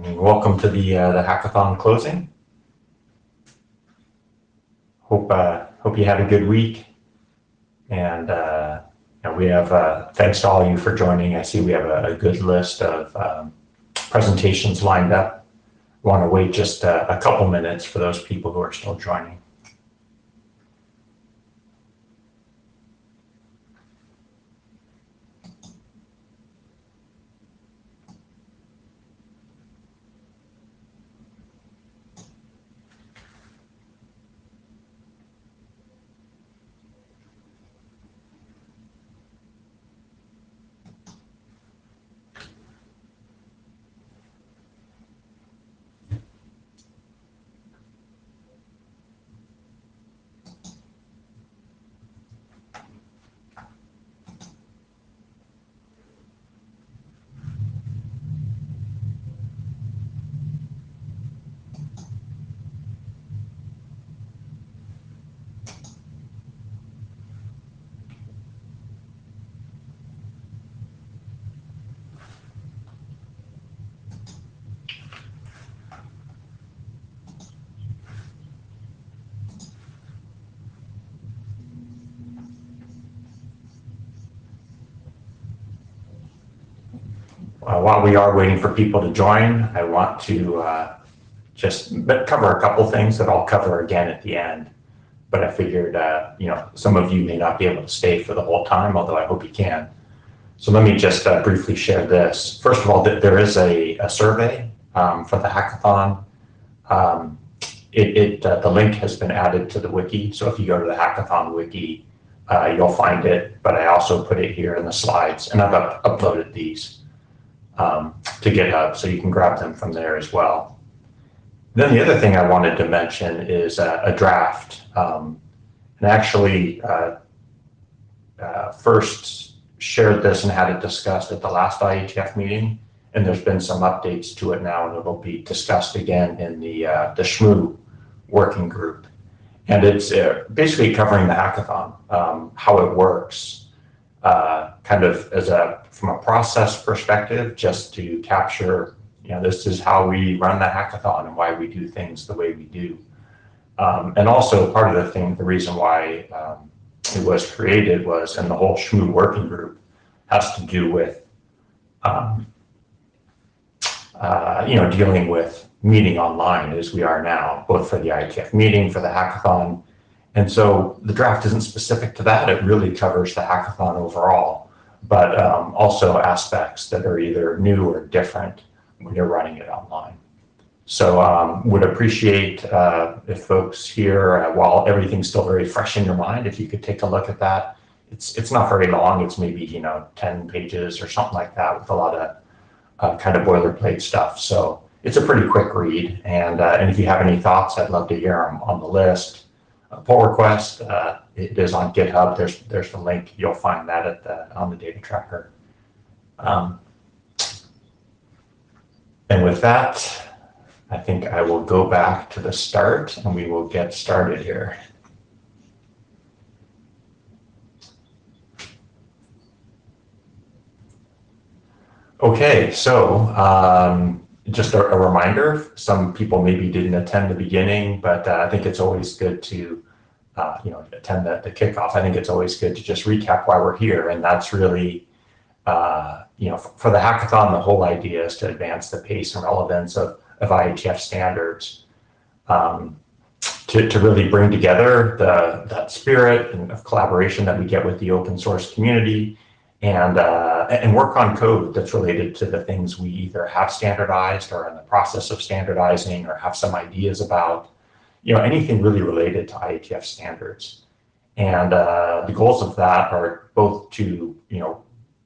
Welcome to the hackathon closing. Hope you had a good week, and we have thanks to all of you for joining. I see we have a good list of presentations lined up. Want to wait just a couple minutes for those people who are still joining. While we are waiting for people to join, I want to just cover a couple things that I'll cover again at the end. But I figured, some of you may not be able to stay for the whole time, although I hope you can. So let me just briefly share this. First of all, there is a survey for the hackathon. The link has been added to the wiki. So if you go to the hackathon wiki, you'll find it. But I also put it here in the slides, and I've uploaded these to GitHub, so you can grab them from there as well. Then the other thing I wanted to mention is a draft. And actually first shared this and had it discussed at the last IETF meeting, and there's been some updates to it now, and it'll be discussed again in the SHMU working group. And it's basically covering the hackathon, how it works, kind of from a process perspective, just to capture, this is how we run the hackathon and why we do things the way we do. And also part of the reason why it was created was, and the whole SHMU working group has to do with, dealing with meeting online as we are now, both for the IETF meeting, for the hackathon. And so the draft isn't specific to that. It really covers the hackathon overall, but also aspects that are either new or different when you're running it online. So would appreciate if folks here, while everything's still very fresh in your mind, if you could take a look at that. It's not very long. It's maybe 10 pages or something like that, with a lot of kind of boilerplate stuff. So it's a pretty quick read. And if you have any thoughts, I'd love to hear them on the list. Pull request, it is on GitHub. There's the link. You'll find that on the data tracker. And with that, I think I will go back to the start and we will get started here. Okay, so just a reminder, some people maybe didn't attend the beginning, but I think it's always good to attend the kickoff. I think it's always good to just recap why we're here, and that's really for the hackathon, the whole idea is to advance the pace and relevance of IETF standards, to really bring together that spirit of collaboration that we get with the open source community, and work on code that's related to the things we either have standardized or in the process of standardizing or have some ideas about, anything really related to IETF standards. And the goals of that are both to,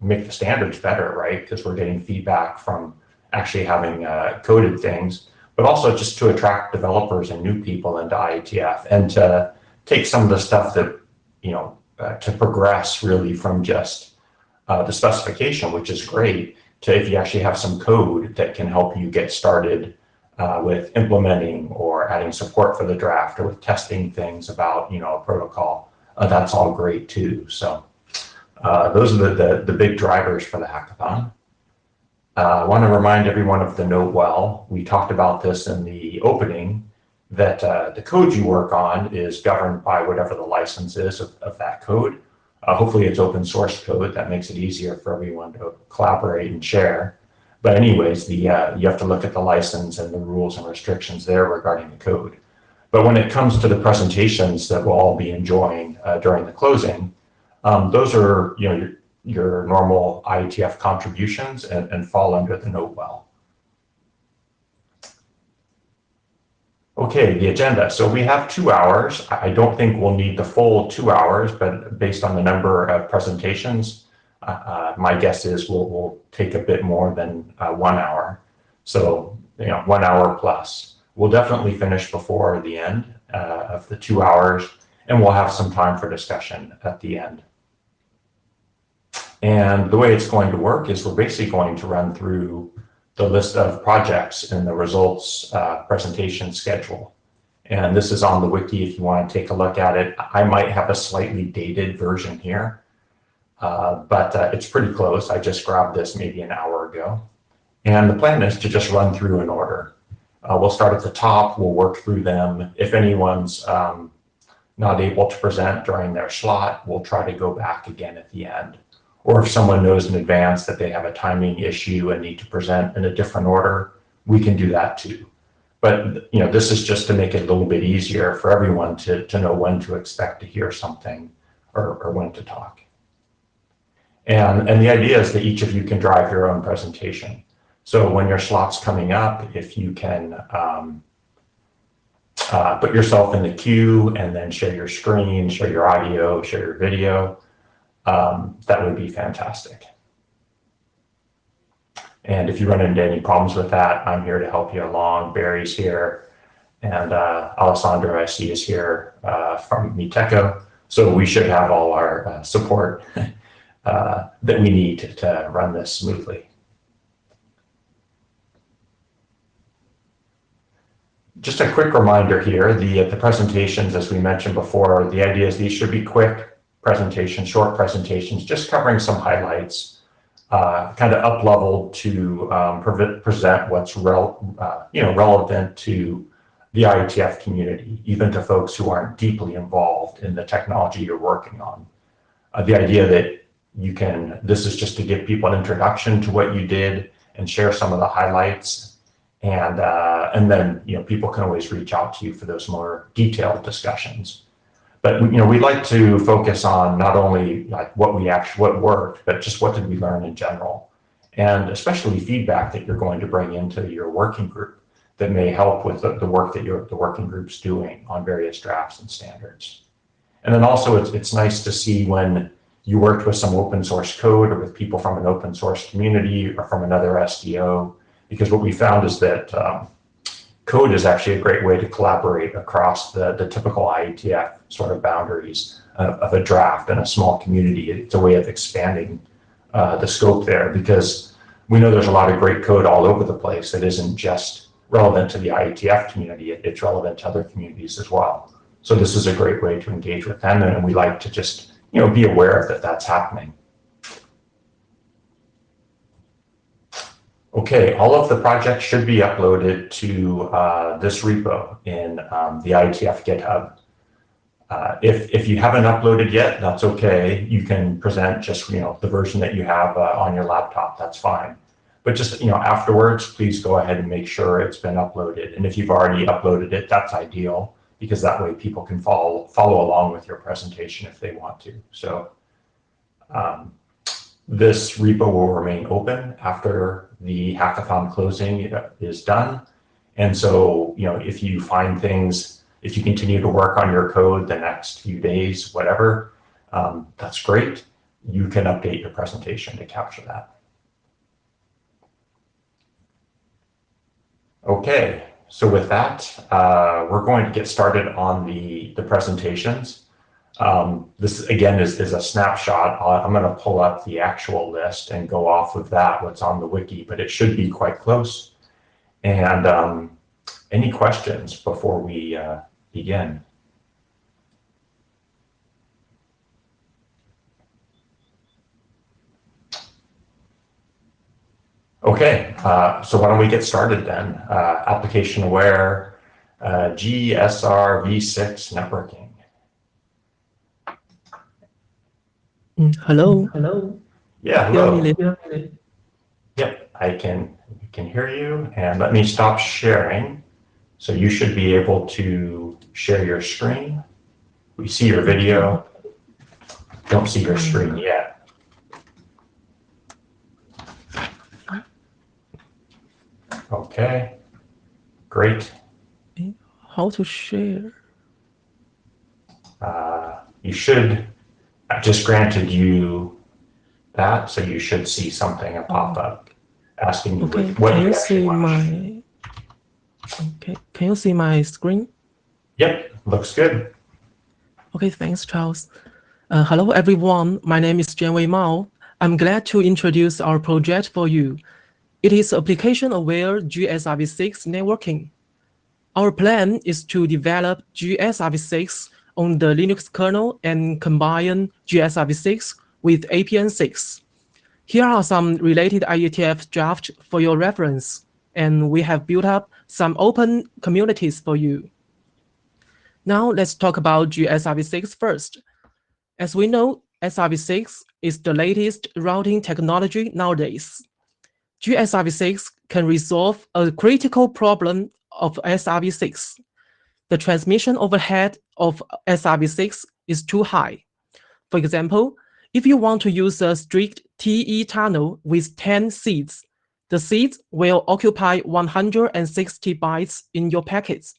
make the standards better, right? Because we're getting feedback from actually having coded things, but also just to attract developers and new people into IETF, and to take some of the stuff that, to progress really from just the specification, which is great, to if you actually have some code that can help you get started with implementing or adding support for the draft, or with testing things about, a protocol, that's all great too. So those are the big drivers for the hackathon. I want to remind everyone of the note well. We talked about this in the opening, that the code you work on is governed by whatever the license is of that code. Hopefully it's open source code. That makes it easier for everyone to collaborate and share. But anyways, you have to look at the license and the rules and restrictions there regarding the code. But when it comes to the presentations that we'll all be enjoying during the closing, those are your normal IETF contributions and fall under the note well. Okay, the agenda. So we have 2 hours. I don't think we'll need the full 2 hours, but based on the number of presentations, my guess is we'll take a bit more than 1 hour. So 1 hour plus. We'll definitely finish before the end of the 2 hours, and we'll have some time for discussion at the end. And the way it's going to work is we're basically going to run through the list of projects in the results presentation schedule. And this is on the wiki if you want to take a look at it. I might have a slightly dated version here, but it's pretty close. I just grabbed this maybe an hour ago. And the plan is to just run through in order. We'll start at the top, we'll work through them. If anyone's not able to present during their slot, we'll try to go back again at the end. Or if someone knows in advance that they have a timing issue and need to present in a different order, we can do that too. But this is just to make it a little bit easier for everyone to know when to expect to hear something or when to talk. And the idea is that each of you can drive your own presentation. So when your slot's coming up, if you can put yourself in the queue and then share your screen, share your audio, share your video, that would be fantastic. And if you run into any problems with that, I'm here to help you along. Barry's here, and Alessandro, I see, is here from Miteco. So we should have all our support that we need to run this smoothly. Just a quick reminder here, the presentations, as we mentioned before, the idea is these should be quick presentations, short presentations, just covering some highlights, kind of up-leveled to present what's relevant to the IETF community, even to folks who aren't deeply involved in the technology you're working on. The idea that this is just to give people an introduction to what you did and share some of the highlights. And then people can always reach out to you for those more detailed discussions. But we'd like to focus on not only like what worked, but just what did we learn in general, and especially feedback that you're going to bring into your working group that may help with the work that the working group's doing on various drafts and standards. And then also it's nice to see when you worked with some open source code or with people from an open source community or from another SDO. Because what we found is that code is actually a great way to collaborate across the typical IETF sort of boundaries of a draft and a small community. It's a way of expanding the scope there, because we know there's a lot of great code all over the place that isn't just relevant to the IETF community, it's relevant to other communities as well. So this is a great way to engage with them, and we like to just be aware that that's happening. Okay, all of the projects should be uploaded to this repo in the IETF GitHub. If you haven't uploaded yet, that's okay. You can present just the version that you have on your laptop. That's fine. But just afterwards, please go ahead and make sure it's been uploaded. And if you've already uploaded it, that's ideal, because that way people can follow along with your presentation if they want to. So this repo will remain open after the hackathon closing is done. And so, if you find things, if you continue to work on your code the next few days, whatever, that's great. You can update your presentation to capture that. Okay, so with that, we're going to get started on the presentations. This again is a snapshot. I'm going to pull up the actual list and go off of that, what's on the wiki, but it should be quite close. And any questions before we begin? Okay, so why don't we get started then? Application-aware GSR v6 networking. Hello. Hello. Yeah, Hear me, hello. Yep, I can hear you. And let me stop sharing. So you should be able to share your screen. We see your video. Don't see your screen yet. Okay, great. How to share? You should, I just granted you that, so you should see something, a pop-up asking you Okay, what can you you actually see want to share. my? Okay, can you see my screen? Yep, looks good. Okay, thanks, Charles. Hello, everyone. My name is Jianwei Mao. I'm glad to introduce our project for you. It is application-aware GSRv6 networking. Our plan is to develop GSRv6 on the Linux kernel and combine GSRv6 with APN6. Here are some related IETF drafts for your reference, and we have built up some open communities for you. Now let's talk about GSRv6 first. As we know, SRv6 is the latest routing technology nowadays. GSRv6 can resolve a critical problem of SRv6. The transmission overhead of SRv6 is too high. For example, if you want to use a strict TE tunnel with 10 seeds, the seeds will occupy 160 bytes in your packets.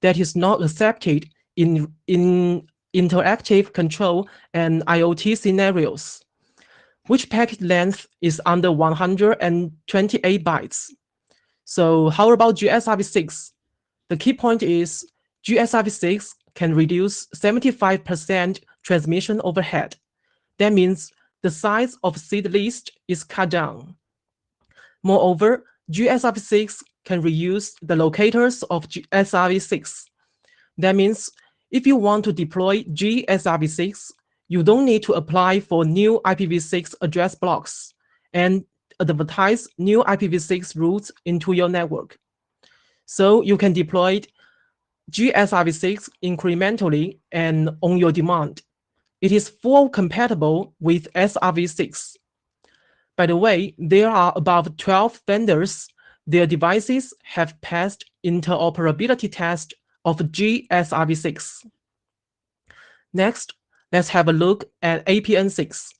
That is not accepted in interactive control and IoT scenarios, which packet length is under 128 bytes. So how about GSRv6? The key point is GSRv6 can reduce 75% transmission overhead. That means the size of seed list is cut down. Moreover, GSRv6 can reuse the locators of SRv6. That means if you want to deploy GSRv6, you don't need to apply for new IPv6 address blocks and advertise new IPv6 routes into your network. So you can deploy GSRv6 incrementally and on your demand. It is full compatible with SRv6. By the way, there are about 12 vendors. Their devices have passed interoperability test of GSRv6. Next, let's have a look at APN6.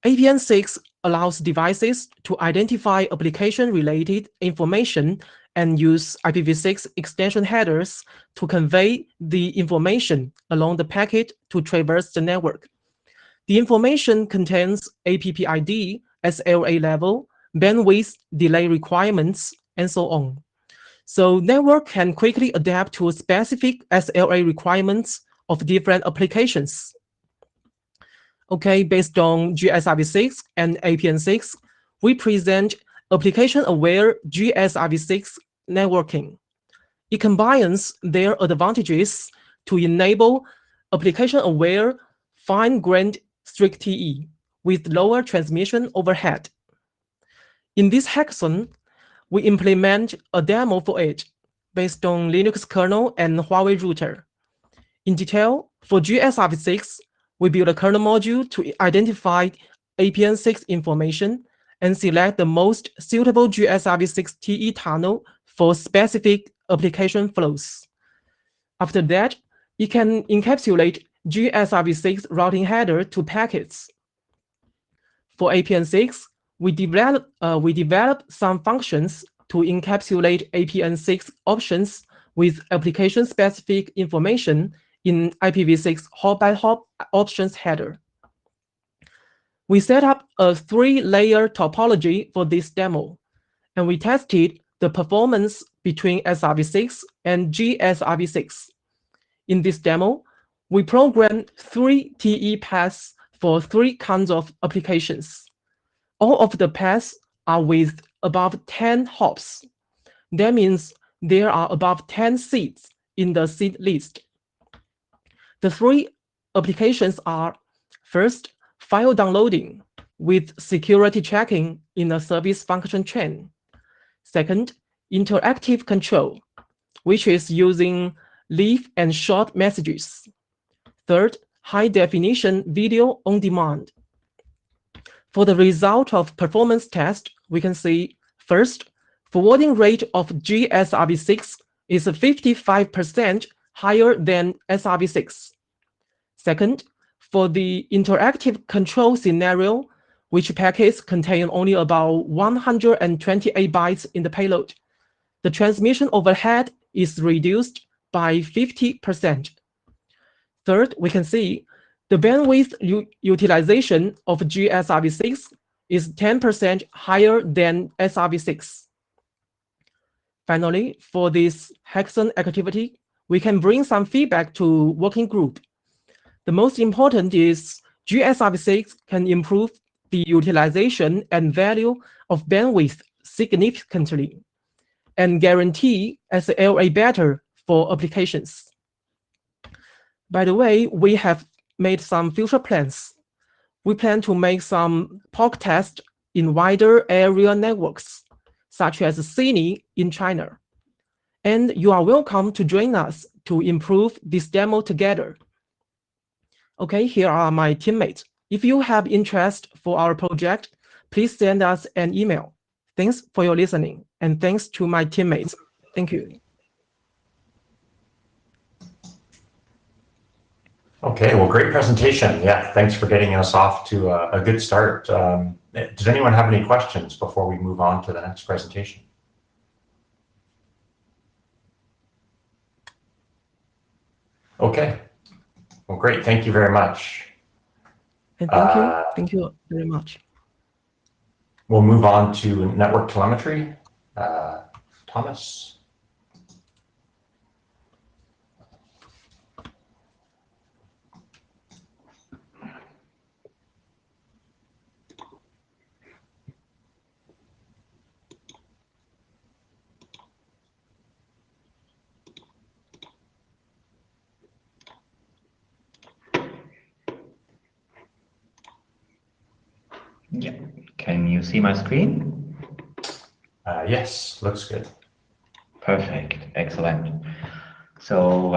APN6 allows devices to identify application-related information and use IPv6 extension headers to convey the information along the packet to traverse the network. The information contains APP ID, SLA level, bandwidth, delay requirements, and so on. So network can quickly adapt to specific SLA requirements of different applications. Okay, based on GSRv6 and APN6, we present application-aware GSRv6 networking. It combines their advantages to enable application-aware fine-grained strict TE with lower transmission overhead. In this hackathon, we implement a demo for it based on Linux kernel and Huawei router. In detail, for GSRv6, we build a kernel module to identify APN6 information and select the most suitable GSRv6 TE tunnel for specific application flows. After that, it can encapsulate GSRv6 routing header to packets. For APN6, we develop some functions to encapsulate APN6 options with application-specific information in IPv6 hop-by-hop options header. We set up a 3-layer topology for this demo, and we tested the performance between SRv6 and GSRv6. In this demo, we programmed 3 TE paths for 3 kinds of applications. All of the paths are with above 10 hops. That means there are above 10 seeds in the seed list. The 3 applications are, first, file downloading. with security checking in a service function chain. Second, interactive control, which is using leaf and short messages. Third, high-definition video on demand. For the result of performance test, we can see, first, forwarding rate of GSRv6 is 55% higher than SRv6. Second, for the interactive control scenario, which packets contain only about 128 bytes in the payload, the transmission overhead is reduced by 50%. Third, we can see the bandwidth utilization of GSRv6 is 10% higher than SRv6. Finally, for this hackathon activity, we can bring some feedback to working group. The most important is GSRv6 can improve the utilization and value of bandwidth significantly and guarantee SLA better for applications. By the way, we have made some future plans. We plan to make some POC tests in wider area networks, such as CINI in China. And you are welcome to join us to improve this demo together. Okay, here are my teammates. If you have interest for our project, please send us an email. Thanks for your listening, and thanks to my teammates. Thank you. Okay, well, great presentation. Yeah, thanks for getting us off to a good start. Does anyone have any questions before we move on to the next presentation? Okay, well, great. Thank you very much. And thank you very much. We'll move on to network telemetry. Thomas. Yeah, can you see my screen? Yes, looks good. Perfect, excellent. So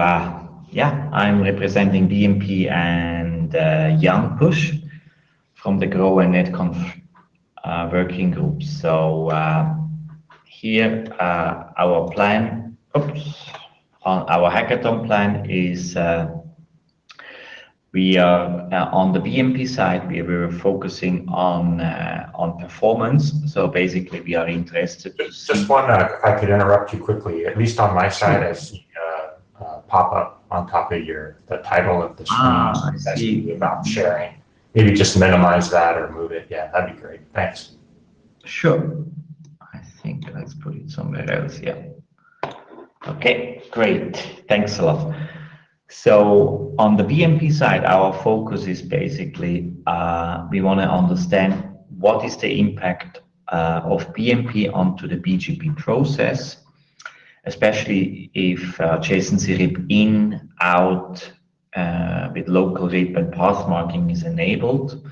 yeah, I'm representing BMP and Young Push from the Grow and NetConf working group. So here our plan, on our hackathon plan is we are on the BMP side. We were focusing on performance. So basically, we are interested. Just one, if I could interrupt you quickly. At least on my side, I see pop up on top of the title of the screen. I see. About sharing. Maybe just minimize that or move it. Yeah, that'd be great. Thanks. Sure. I think let's put it somewhere else. Yeah. Okay. Great. Thanks a lot. So on the BMP side, our focus is basically we want to understand what is the impact of BMP onto the BGP process, especially if adjacency RIP in, out with local RIP and path marking is enabled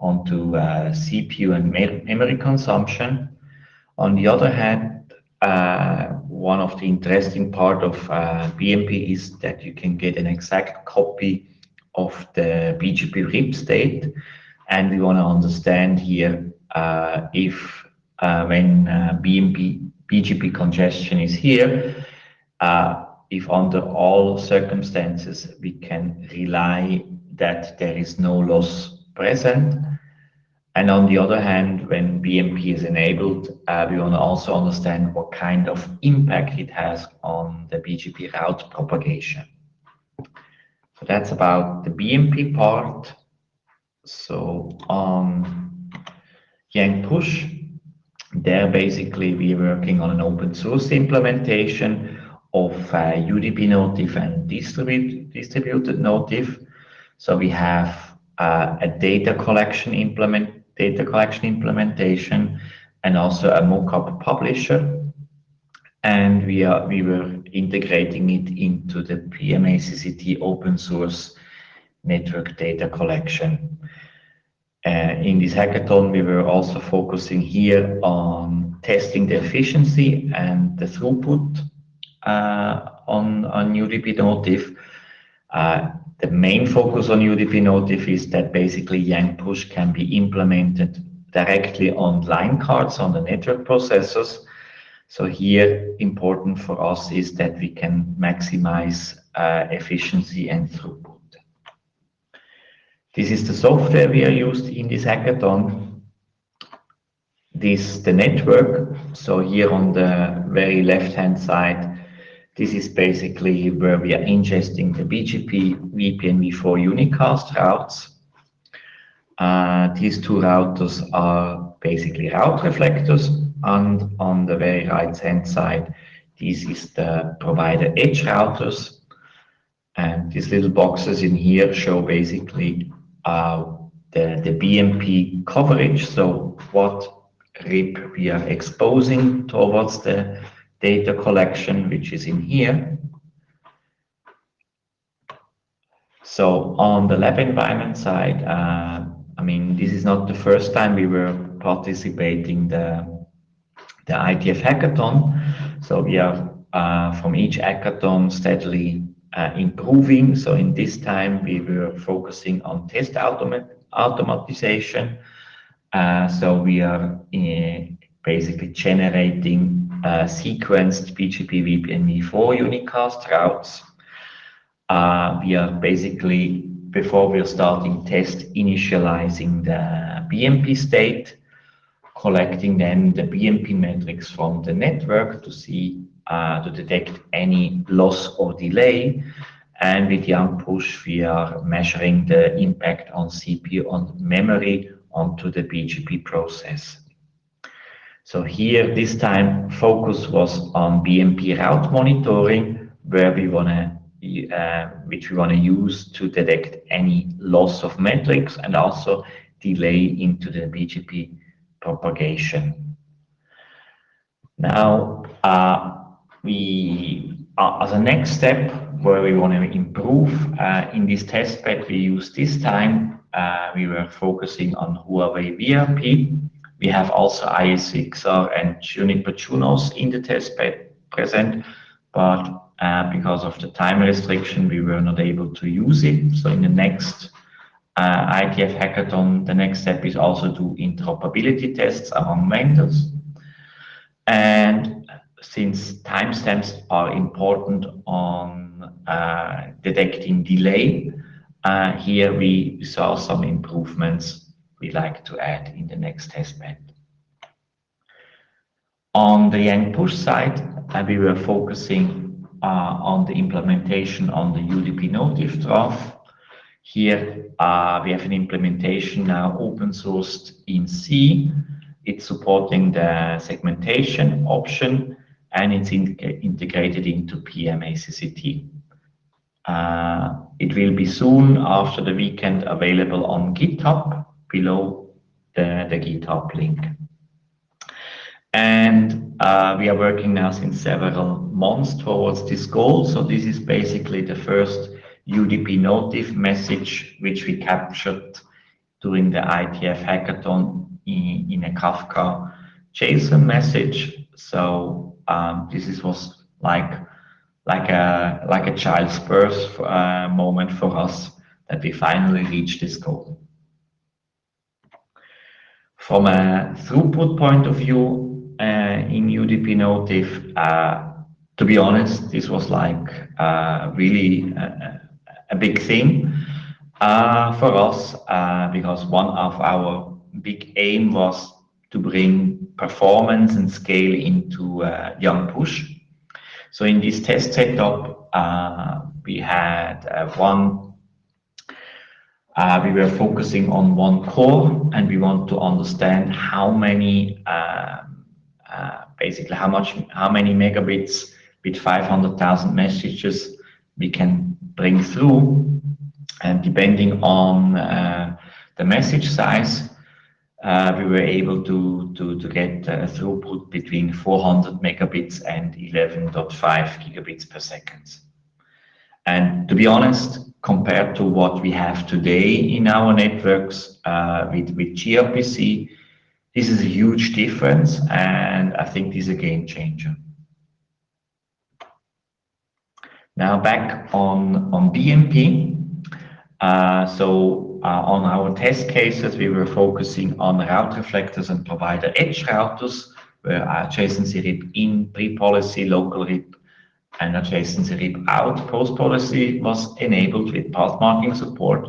onto CPU and memory consumption. On the other hand, one of the interesting part of BMP is that you can get an exact copy of the BGP RIP state, and we want to understand here if when BGP congestion is here, if under all circumstances we can rely that there is no loss present. And on the other hand, when BMP is enabled, we want to also understand what kind of impact it has on the BGP route propagation. So that's about the BMP part. So on Yang Push, there basically we're working on an open source implementation of UDP notif and distributed notif. So we have a data collection implementation and also a mockup publisher, and we were integrating it into the PMA-CCT open source network data collection. In this hackathon, we were also focusing here on testing the efficiency and the throughput on UDP Notif. The main focus on UDP Notif is that basically Yang push can be implemented directly on line cards on the network processors. So here, important for us is that we can maximize efficiency and throughput. This is the software we are used in this hackathon. This is the network. So here on the very left-hand side, this is basically where we are ingesting the BGP VPNv4 unicast routes. These two routers are basically route reflectors, and on the very right-hand side, this is the provider edge routers. And these little boxes in here show basically the BMP coverage, so what RIP we are exposing towards the data collection, which is in here. So on the lab environment side, I mean, this is not the first time we were participating the IETF hackathon. So we are from each hackathon steadily improving. So in this time, we were focusing on test automatization. So we are basically generating sequenced BGP VPNv4 unicast routes. We are basically, before we are starting test, initializing the BMP state, collecting then the BMP metrics from the network to see to detect any loss or delay. And with Yang push, we are measuring the impact on CPU, on memory, onto the BGP process. So here, this time, focus was on BMP route monitoring, where we want to, which we want to use to detect any loss of metrics and also delay into the BGP propagation. Now, as a next step, where we want to improve in this test bed we use this time, we were focusing on Huawei VRP. We have also ISXR and Juniper Junos in the test bed present, but because of the time restriction, we were not able to use it. So in the next IETF hackathon, the next step is also to interoperability tests among vendors. And since timestamps are important on detecting delay, here we saw some improvements we'd like to add in the next testbed. On the Yang push side, we were focusing on the implementation on the UDP Notif draft. Here we have an implementation now open sourced in C. It's supporting the segmentation option, and it's integrated into PMACCT. It will be soon after the weekend available on GitHub below the GitHub link. And we are working now since several months towards this goal. So this is basically the first UDP Notif message which we captured during the IETF hackathon in a Kafka JSON message. So this was like a child's birth moment for us that we finally reached this goal. From a throughput point of view in UDP Notif, to be honest, this was like really a big thing for us because one of our big aim was to bring performance and scale into Yang push. So in this test setup, we had we were focusing on one core, and we want to understand how many, basically how many megabits with 500,000 messages we can bring through, and depending on the message size, we were able to get a throughput between 400 megabits and 11.5 gigabits per second. And to be honest, compared to what we have today in our networks with gRPC, this is a huge difference, and I think this is a game changer. Now back on BMP. On our test cases, we were focusing on route reflectors and provider edge routers, where adjacency RIP in pre-policy, local RIP, and adjacency RIP out post-policy was enabled with path marking support.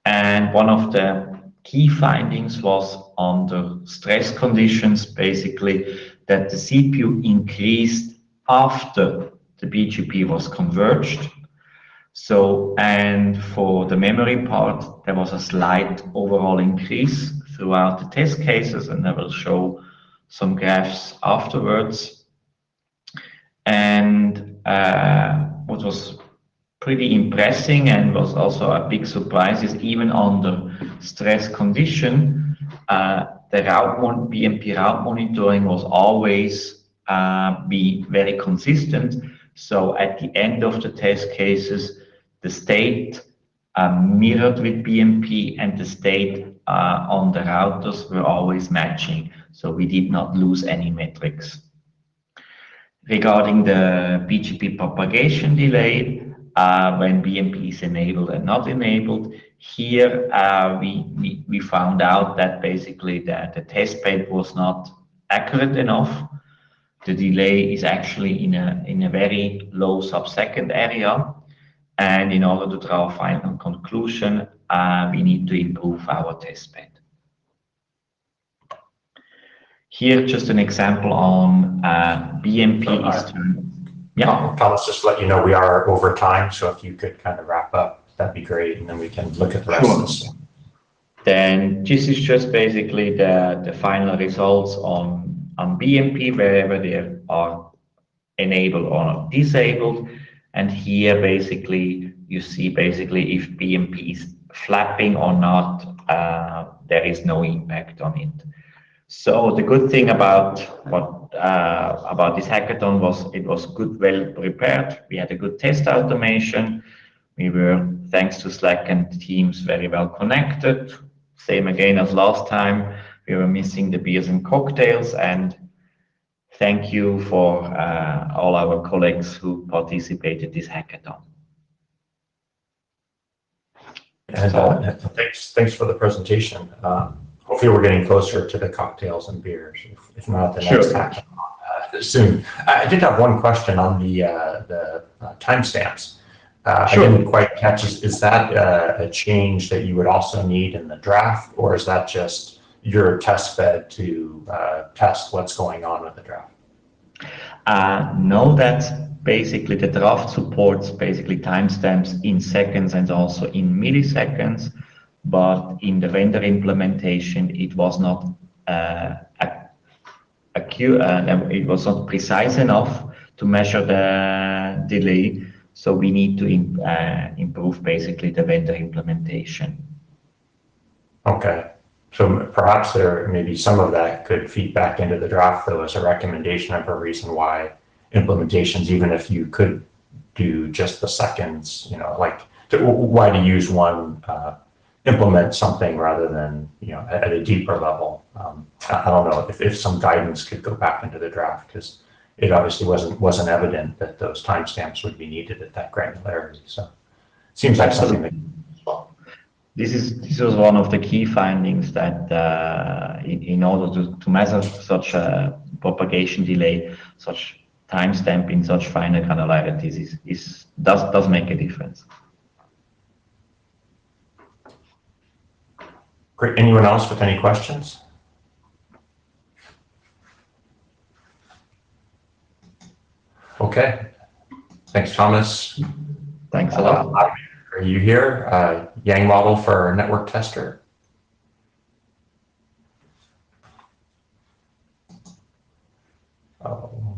And one of the key findings was under stress conditions, basically, that the CPU increased after the BGP was converged. So, and for the memory part, there was a slight overall increase throughout the test cases, and I will show some graphs afterwards. And what was pretty impressive and was also a big surprise is even under stress condition, the BMP route monitoring was always be very consistent. So at the end of the test cases, the state mirrored with BMP and the state on the routers were always matching. So we did not lose any metrics. Regarding the BGP propagation delay, when BMP is enabled and not enabled, here we found out that basically the test bed was not accurate enough. The delay is actually in a very low sub-second area. And in order to draw a final conclusion, we need to improve our test bed. Here, just an example on BMP is to... Yeah, Thomas, just to let you know, we are over time. So if you could kind of wrap up, that'd be great. And then we can look at the rest of this. Then this is just basically the final results on BMP, wherever they are enabled or disabled. And here, basically, you see basically if BMP is flapping or not, there is no impact on it. So the good thing about this hackathon was it was well prepared. We had a good test automation. We were, thanks to Slack and Teams, very well connected. Same again as last time. We were missing the beers and cocktails, and thank you for all our colleagues who participated in this hackathon. And thanks for the presentation. Hopefully we're getting closer to the cocktails and beers, if not the next hackathon soon. I did have one question on the timestamps. I didn't quite catch, is that a change that you would also need in the draft, or is that just your test bed to test what's going on with the draft? No, that's basically the draft supports basically timestamps in seconds and also in milliseconds, but in the vendor implementation, it was not it was not precise enough to measure the delay. So we need to improve basically the vendor implementation. Okay. So perhaps maybe some of that could feed back into the draft, though, as a recommendation of a reason why implementations, even if you could do just the seconds, like why to use one, implement something rather than, at a deeper level. I don't know if some guidance could go back into the draft, because it obviously wasn't evident that those timestamps would be needed at that granularity. So it seems like something that. This was one of the key findings that in order to measure such a propagation delay, such timestamp in such finer granularities does make a difference. Great. Anyone else with any questions? Okay. Thanks, Thomas. Thanks a lot. Are you here? Yang model for network tester. Oh.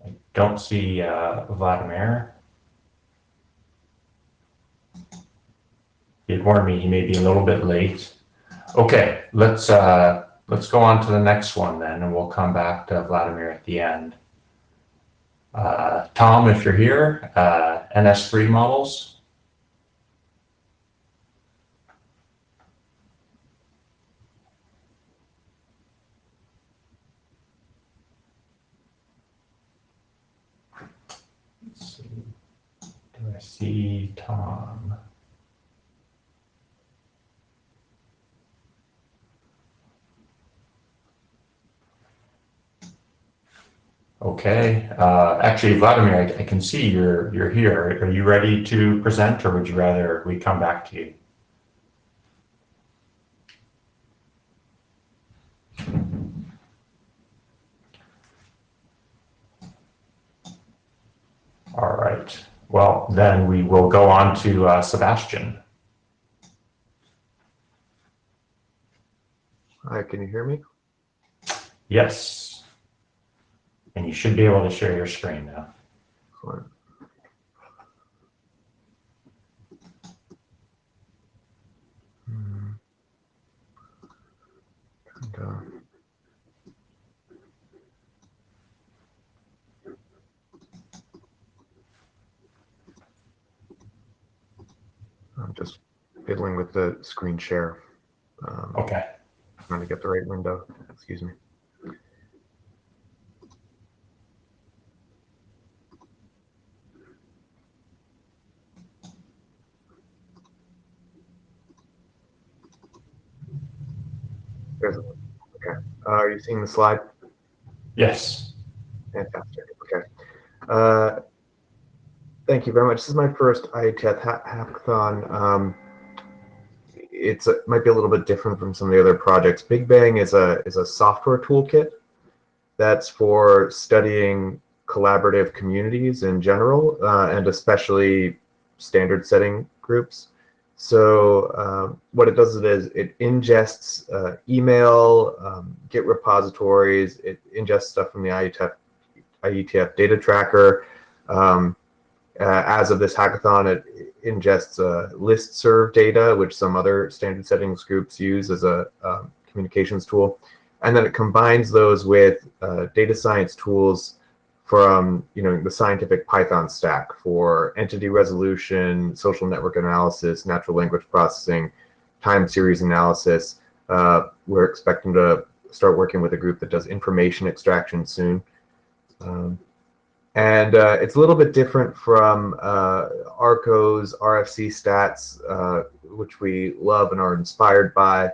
I don't see Vladimir. He warned me he may be a little bit late. Okay, let's go on to the next one then, and we'll come back to Vladimir at the end. Tom, if you're here, NS3 models. Let's see. Do I see Tom? Okay. Actually, Vladimir, I can see you're here. Are you ready to present, or would you rather we come back to you? All right. Well, then we will go on to Sebastian. Hi, can you hear me? Yes. And you should be able to share your screen now. Excellent. And, I'm just fiddling with the screen share. Okay. Trying to get the right window. Excuse me. Okay. Are you seeing the slide? Yes. Fantastic. Okay. Thank you very much. This is my first IETF hackathon. It might be a little bit different from some of the other projects. Big Bang is a software toolkit that's for studying collaborative communities in general, and especially standard setting groups. So what it does is it ingests email, Git repositories, it ingests stuff from the IETF data tracker. As of this hackathon, it ingests listserv data, which some other standard settings groups use as a communications tool. And then it combines those with data science tools from the scientific Python stack for entity resolution, social network analysis, natural language processing, time series analysis. We're expecting to start working with a group that does information extraction soon. And it's a little bit different from ARCO's RFC stats, which we love and are inspired by,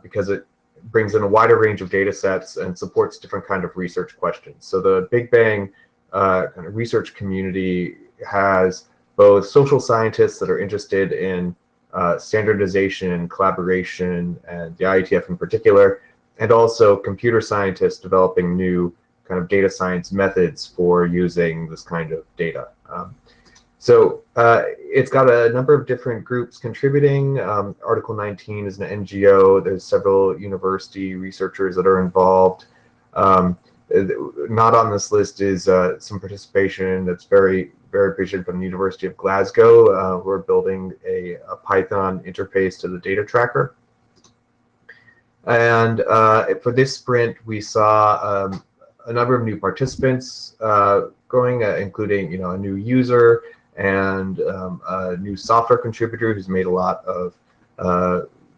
because it brings in a wider range of data sets and supports different kind of research questions. So the Big Bang kind of research community has both social scientists that are interested in standardization, collaboration, and the IETF in particular, and also computer scientists developing new kind of data science methods for using this kind of data. So it's got a number of different groups contributing. Article 19 is an NGO. There's several university researchers that are involved. Not on this list is some participation that's very, very appreciated from the University of Glasgow. We're building a Python interface to the data tracker. And for this sprint, we saw a number of new participants growing, including a new user and a new software contributor who's made a lot of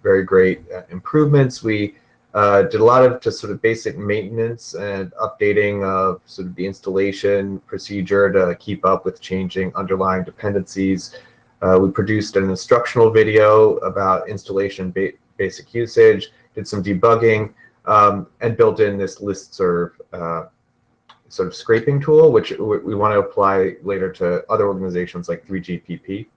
very great improvements. We did a lot of just sort of basic maintenance and updating of sort of the installation procedure to keep up with changing underlying dependencies. We produced an instructional video about installation basic usage, did some debugging, and built in this listserv sort of scraping tool, which we want to apply later to other organizations like 3GPP.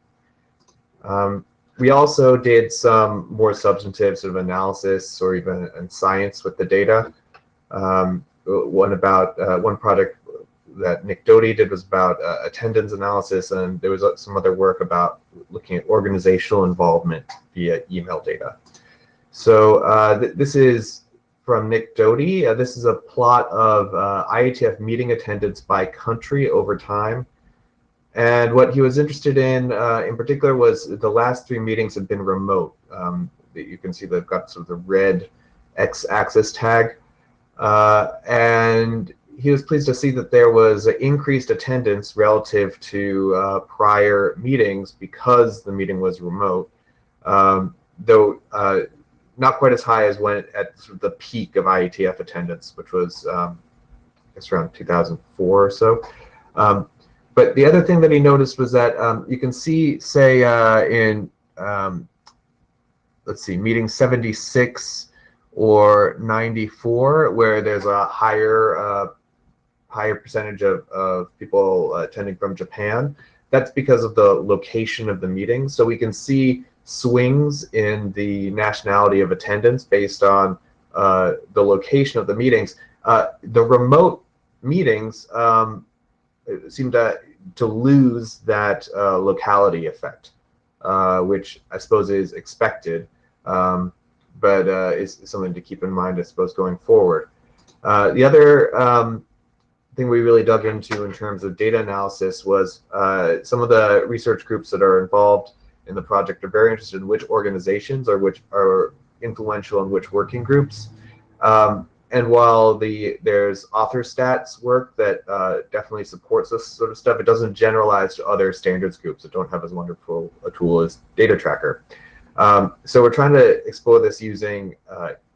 We also did some more substantive sort of analysis or even in science with the data. One project that Nick Doty did was about attendance analysis, and there was some other work about looking at organizational involvement via email data. So this is from Nick Doty. This is a plot of IETF meeting attendance by country over time. And what he was interested in particular was the last 3 meetings have been remote. you can see they've got sort of the red x-axis tag. And he was pleased to see that there was increased attendance relative to prior meetings because the meeting was remote, though not quite as high as when at sort of the peak of IETF attendance, which was I guess around 2004 or so. But the other thing that he noticed was that you can see, say, in let's see, meeting 76 or 94, where there's a higher percentage of people attending from Japan. That's because of the location of the meeting. So we can see swings in the nationality of attendance based on the location of the meetings. The remote meetings seem to lose that locality effect, which I suppose is expected, but is something to keep in mind, I suppose, going forward. The other thing we really dug into in terms of data analysis was some of the research groups that are involved in the project are very interested in which organizations or which are influential in which working groups. And while there's author stats work that definitely supports this sort of stuff, it doesn't generalize to other standards groups that don't have as wonderful a tool as Data Tracker. So we're trying to explore this using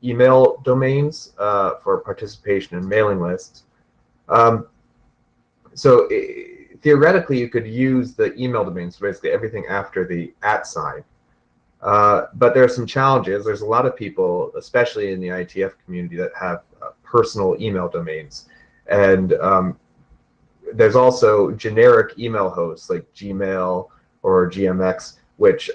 email domains for participation in mailing lists. So theoretically, you could use the email domains, so basically everything after the @ sign. But there are some challenges. There's a lot of people, especially in the IETF community, that have personal email domains. And there's also generic email hosts like Gmail or GMX, which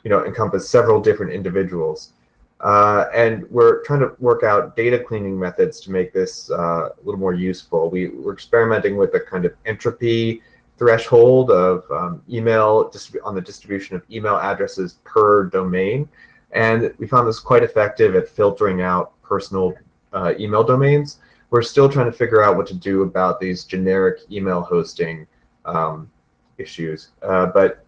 encompass several different individuals. And we're trying to work out data cleaning methods to make this a little more useful. We're experimenting with a kind of entropy threshold of email on the distribution of email addresses per domain. And we found this quite effective at filtering out personal email domains. We're still trying to figure out what to do about these generic email hosting issues. But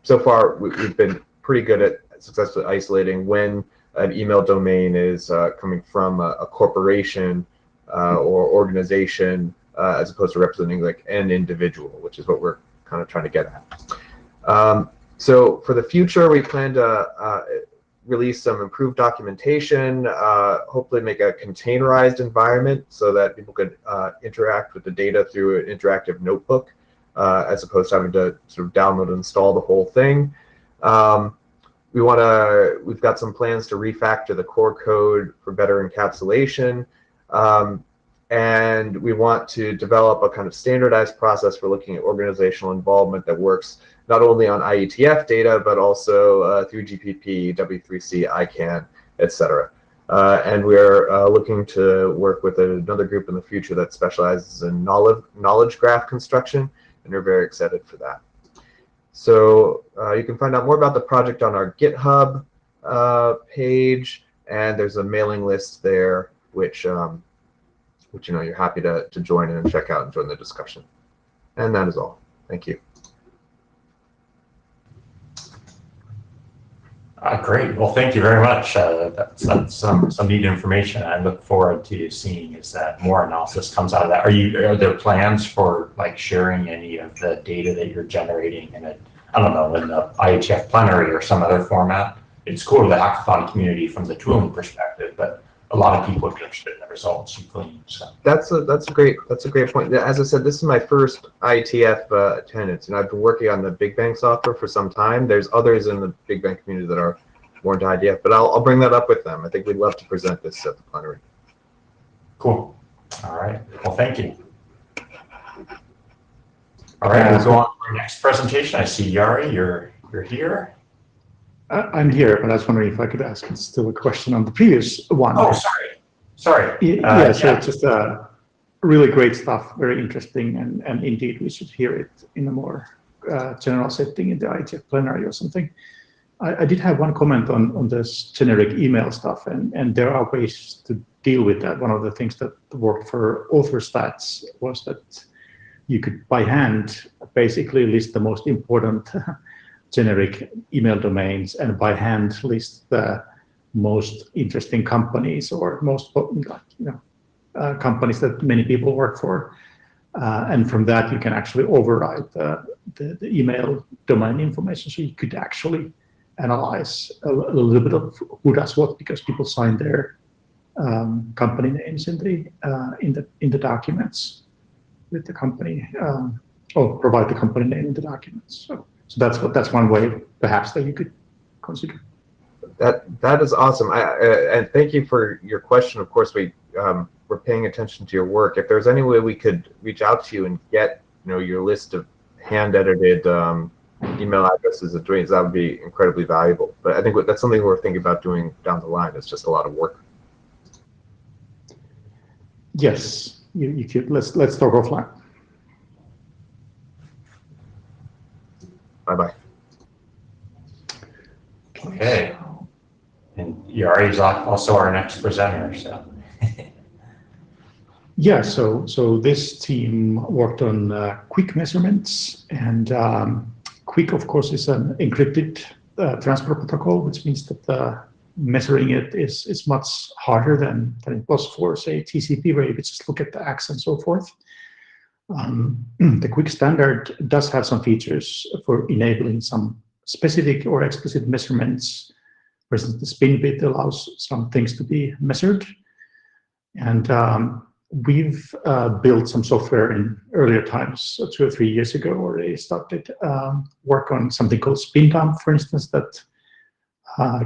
so far, we've been pretty good at successfully isolating when an email domain is coming from a corporation or organization as opposed to representing like an individual, which is what we're kind of trying to get at. So for the future, we plan to release some improved documentation, hopefully make a containerized environment so that people could interact with the data through an interactive notebook as opposed to having to sort of download and install the whole thing. We've got some plans to refactor the core code for better encapsulation. And we want to develop a kind of standardized process for looking at organizational involvement that works not only on IETF data, but also through GPP, W3C, ICANN, etc. And we're looking to work with another group in the future that specializes in knowledge graph construction, and we're very excited for that. So you can find out more about the project on our GitHub page, and there's a mailing list there, which you're happy to join in and check out and join the discussion. And that is all. Thank you. Great. Well, thank you very much. That's some neat information. I look forward to seeing is that more analysis comes out of that. Are there plans for like sharing any of the data that you're generating in a, I don't know, in the IETF plenary or some other format? It's cool to the hackathon community from the tooling perspective, but a lot of people are interested in the results you glean. So that's a great point. As I said, this is my first IETF attendance, and I've been working on the Big Bang software for some time. There's others in the Big Bang community that are more into IETF, but I'll bring that up with them. I think we'd love to present this at the plenary. Cool. All right. Well, thank you. All right, we'll go on to our next presentation. I see Yari, you're here. I'm here, but I was wondering if I could ask still a question on the previous one. Oh, sorry. Yeah, so just really great stuff, very interesting, and indeed we should hear it in a more general setting in the IETF plenary or something. I did have one comment on this generic email stuff, and there are ways to deal with that. One of the things that worked for author stats was that you could by hand basically list the most important generic email domains and by hand list the most interesting companies or most companies that many people work for. And from that, you can actually override the email domain information. So you could actually analyze a little bit of who does what, because people sign their company names in the documents with the company, or provide the company name in the documents. So that's one way, perhaps, that you could consider. That is awesome. And thank you for your question. Of course, we're paying attention to your work. If there's any way we could reach out to you and get your list of hand-edited email addresses of domains, that would be incredibly valuable. But I think that's something we're thinking about doing down the line. It's just a lot of work. Yes, you could. Let's talk offline. Bye-bye. Okay. And Jari is also our next presenter, so. Yeah, so this team worked on quick measurements, and quick, of course, is an encrypted transport protocol, which means that measuring it is much harder than it was for, say, TCP, where you could just look at the ACKs and so forth. The quick standard does have some features for enabling some specific or explicit measurements. For instance, the spin bit allows some things to be measured. And we've built some software in earlier times, 2 or 3 years ago, already started work on something called spin dump, for instance, that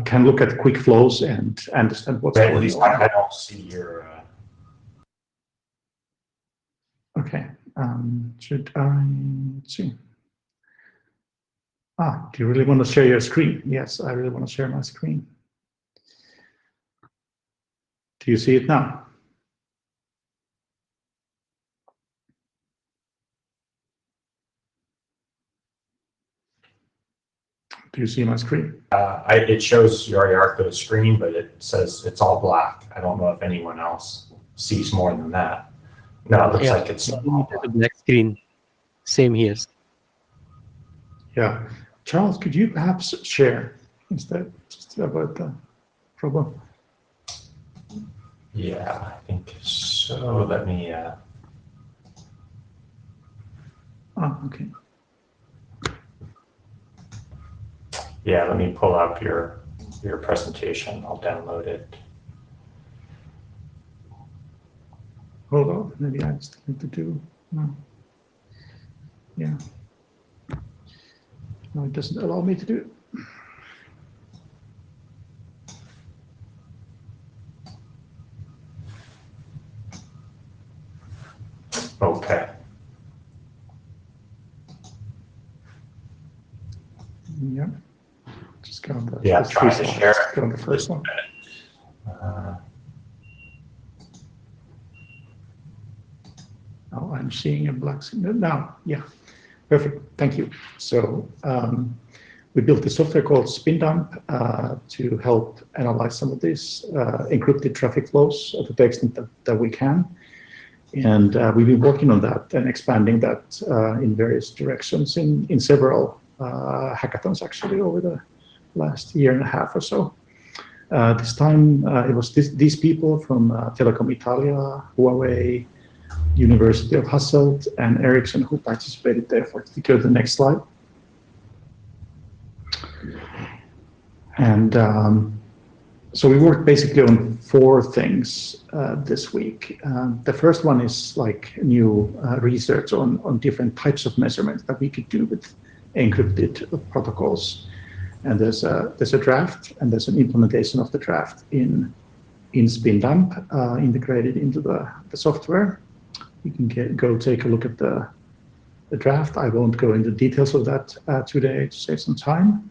can look at quick flows and understand what's going on. I don't see your... Okay, should I see? Do you really want to share your screen? Yes, I really want to share my screen. Do you see it now? Do you see my screen? It shows Yariarko's screen, but it says it's all black. I don't know if anyone else sees more than that. No, it looks like it's a black screen. Same here. Yeah. Charles, could you perhaps share instead, just about the problem? Yeah, I think so. Let me... Okay. Yeah, let me pull up your presentation. I'll download it. Hold on, maybe I just need to do, no. Yeah. No, it doesn't allow me to do it. Okay. Yeah. Just go on the, Yeah, try to share. go on the first one. Oh, I'm seeing a black screen now. Yeah, perfect. Thank you. So we built a software called SpinDump to help analyze some of these encrypted traffic flows to the extent that we can. And we've been working on that and expanding that in various directions in several hackathons, actually, over the last year and a half or so. This time it was these people from Telecom Italia, Huawei, University of Hasselt, and Ericsson who participated there. If you go to the next slide. And so we worked basically on 4 things this week. The first one is like new research on different types of measurements that we could do with encrypted protocols. And there's a draft, and there's an implementation of the draft in SpinDump integrated into the software. You can go take a look at the draft. I won't go into details of that today to save some time.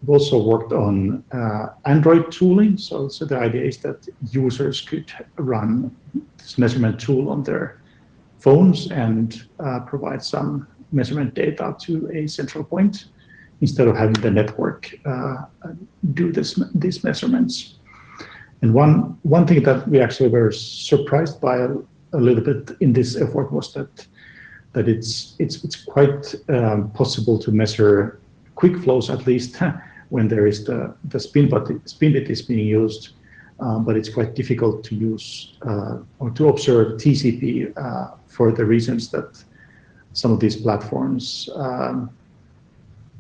We've also worked on Android tooling. So the idea is that users could run this measurement tool on their phones and provide some measurement data to a central point instead of having the network do these measurements. And one thing that we actually were surprised by a little bit in this effort was that it's quite possible to measure quick flows, at least when there is the spin bit is being used, but it's quite difficult to use or to observe TCP for the reasons that some of these platforms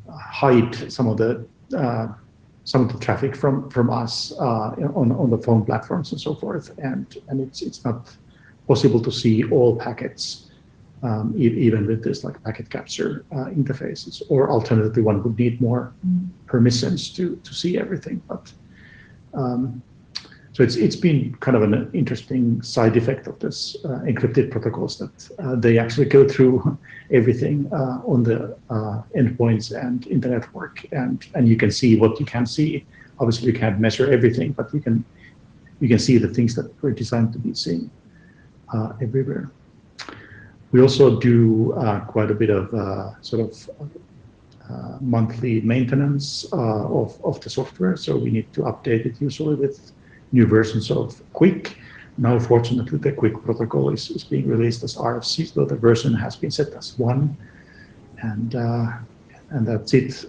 hide some of the traffic from us on the phone platforms and so forth, and it's not possible to see all packets, even with this like packet capture interfaces. Or alternatively, one would need more permissions to see everything. But so it's been kind of an interesting side effect of this encrypted protocols that they actually go through everything on the endpoints and in the network, and you can see what you can see. Obviously, you can't measure everything, but you can see the things that were designed to be seen everywhere. We also do quite a bit of monthly maintenance of the software, so we need to update it usually with new versions of Quick. Now, fortunately, the Quick protocol is being released as RFC, so the version has been set as 1, and that's it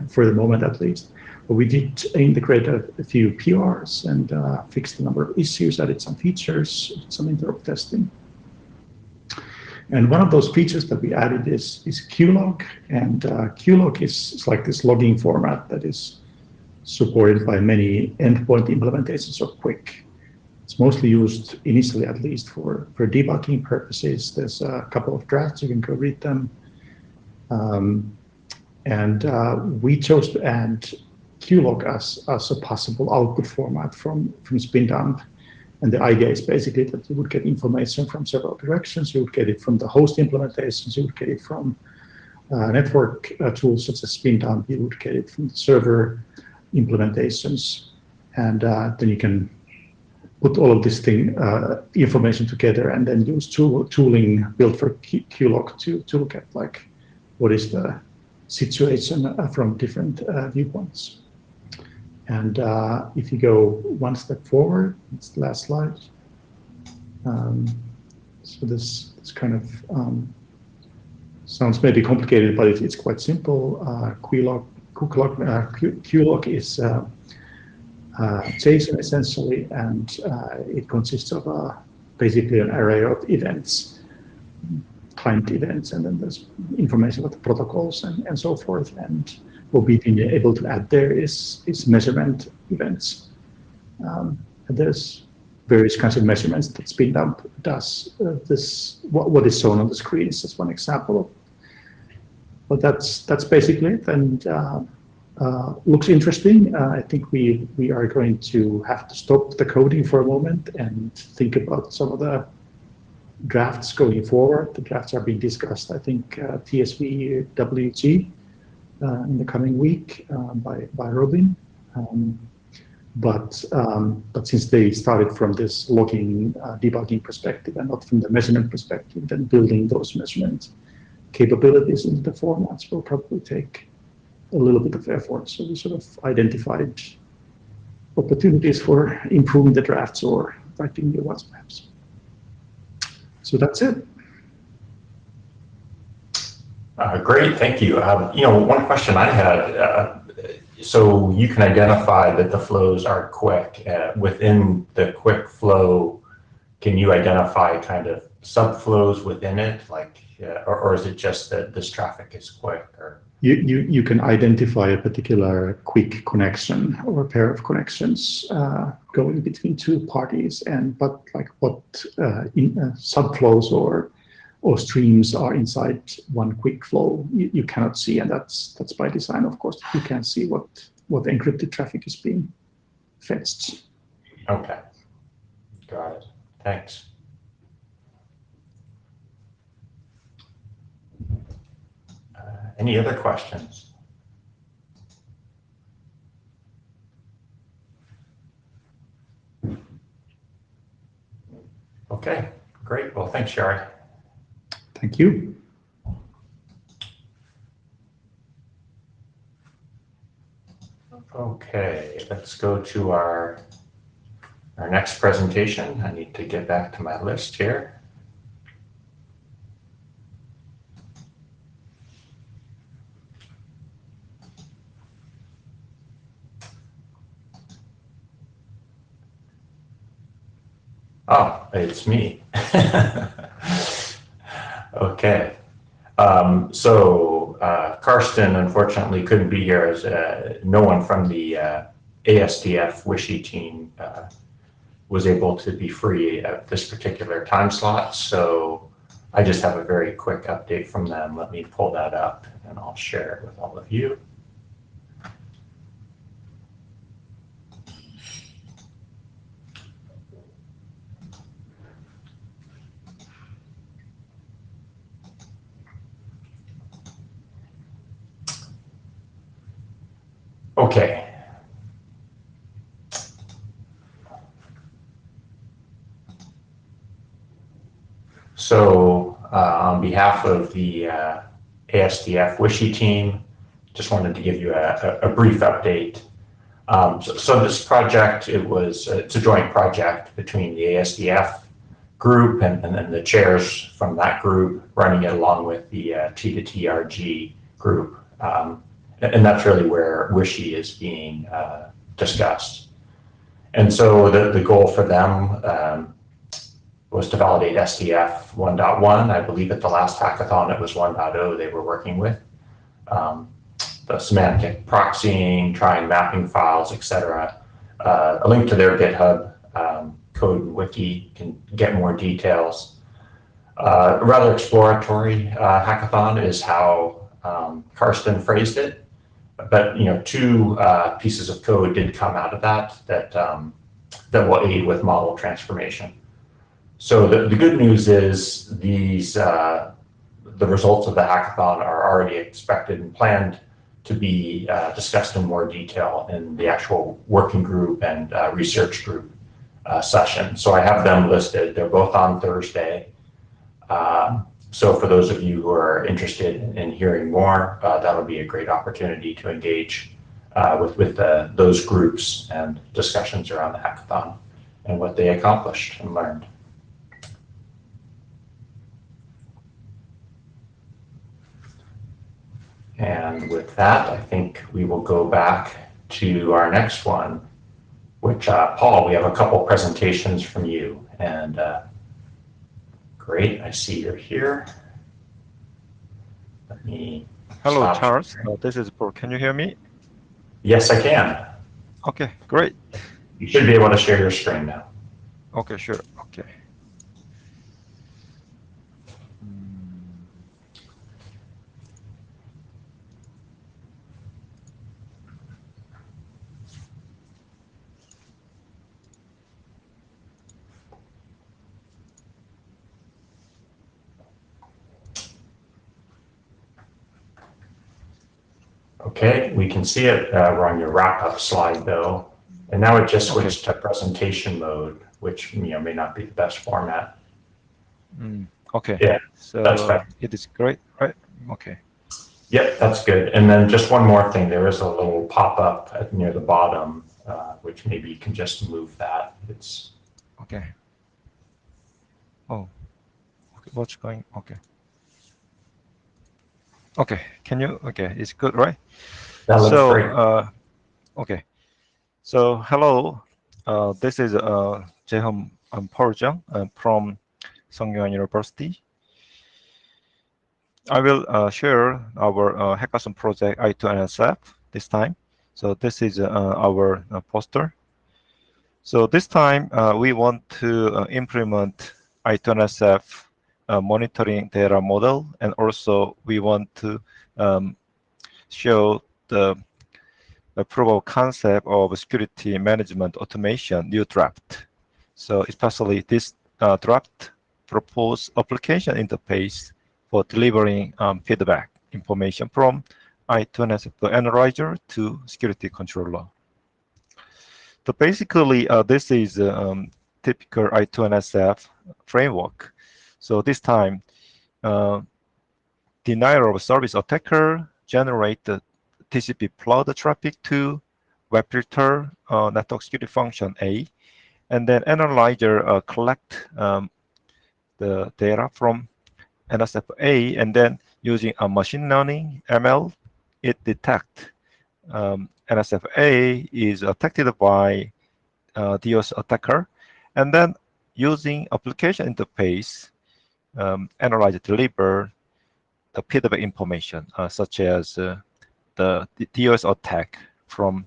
for the moment at least. But we did integrate a few PRs and fixed a number of issues, added some features, some interop testing. And one of those features that we added is QLog, and QLog is like this logging format that is supported by many endpoint implementations of Quick. It's mostly used initially, at least, for debugging purposes. There's a couple of drafts, you can go read them. We chose to add QLog as a possible output format from Spindump. And the idea is basically that you would get information from several directions. You would get it from the host implementations, you would get it from network tools such as Spindump, you would get it from the server implementations, and then you can put all of this information together and then use tooling built for QLog to look at like what is the situation from different viewpoints. And if you go one step forward, it's the last slide. So this kind of sounds maybe complicated, but it's quite simple. QLog is JSON essentially, and it consists of basically an array of events, client events, and then there's information about the protocols and so forth. And what we've been able to add there is measurement events. And there's various kinds of measurements that Spindump does. What is shown on the screen is just one example. But that's basically it, and looks interesting. I think we are going to have to stop the coding for a moment and think about some of the drafts going forward. The drafts are being discussed, I think, TSV WG in the coming week by Robin. But since they started from this logging, debugging perspective and not from the measurement perspective, then building those measurement capabilities into the formats will probably take a little bit of effort. So we sort of identified opportunities for improving the drafts or writing new ones, perhaps. So that's it. Great, thank you. One question I had, so you can identify that the flows are quick. Within the quick flow, can you identify kind of subflows within it, like, or is it just that this traffic is quick? Or you can identify a particular quick connection or a pair of connections going between two parties, but like what subflows or streams are inside one quick flow, you cannot see, and that's by design, of course. You can't see what encrypted traffic is being fetched. Okay, got it. Thanks. Any other questions? Okay, great. Well, thanks, Shari. Thank you. Okay, let's go to our next presentation. I need to get back to my list here. Oh, it's me. Okay. Karsten unfortunately couldn't be here as no one from the ASDF Wishy team was able to be free at this particular time slot. So I just have a very quick update from them. Let me pull that up and I'll share it with all of you. Okay. So on behalf of the ASDF Wishy team, just wanted to give you a brief update. So this project, it's a joint project between the ASDF group and then the chairs from that group running it along with the T2TRG group. And that's really where Wishy is being discussed. And so the goal for them was to validate SDF 1.1. I believe at the last hackathon it was 1.0 they were working with. The semantic proxying, trying mapping files, etc. A link to their GitHub code and wiki can get more details. A rather exploratory hackathon is how Karsten phrased it. But two pieces of code did come out of that will aid with model transformation. So the good news is these the results of the hackathon are already expected and planned to be discussed in more detail in the actual working group and research group session. So I have them listed. They're both on Thursday. So for those of you who are interested in hearing more, that'll be a great opportunity to engage with those groups and discussions around the hackathon and what they accomplished and learned. And with that, I think we will go back to our next one, which, Paul, we have a couple presentations from you. And great, I see you're here. Let me Hello, stop Charles. sharing. This is Paul. Can you hear me? Yes, I can. Okay, great. You should be able to share your screen now. Okay, sure. Okay. Okay, we can see it. We're on your wrap-up slide, though. And now it just switched to presentation mode, which may not be the best format. Okay. Yeah, so that's better. It is great, right? Okay. Yep, that's good. And then just one more thing. There is a little pop-up near the bottom, which maybe you can just move that. It's Okay. Oh, okay. What's going? Okay. Okay. Can you? Okay, it's good, right? that looks So, great. okay. So, hello. This is Jehom Parjang from Songyuan University. I will share our hackathon project I2NSF this time. So this is our poster. So this time we want to implement I2NSF monitoring data model, and also we want to show the proof of concept of security management automation new draft. So especially this draft proposed application interface for delivering feedback information from I2NSF analyzer to security controller. So basically, this is typical I2NSF framework. So this time, denial of service attacker generate the TCP plot traffic to web filter network security function A, and then analyzer collect the data from NSF A, and then using a machine learning ML, it detect NSF A is affected by DOS attacker, and then using application interface, analyze, deliver the feedback information, such as the DOS attack from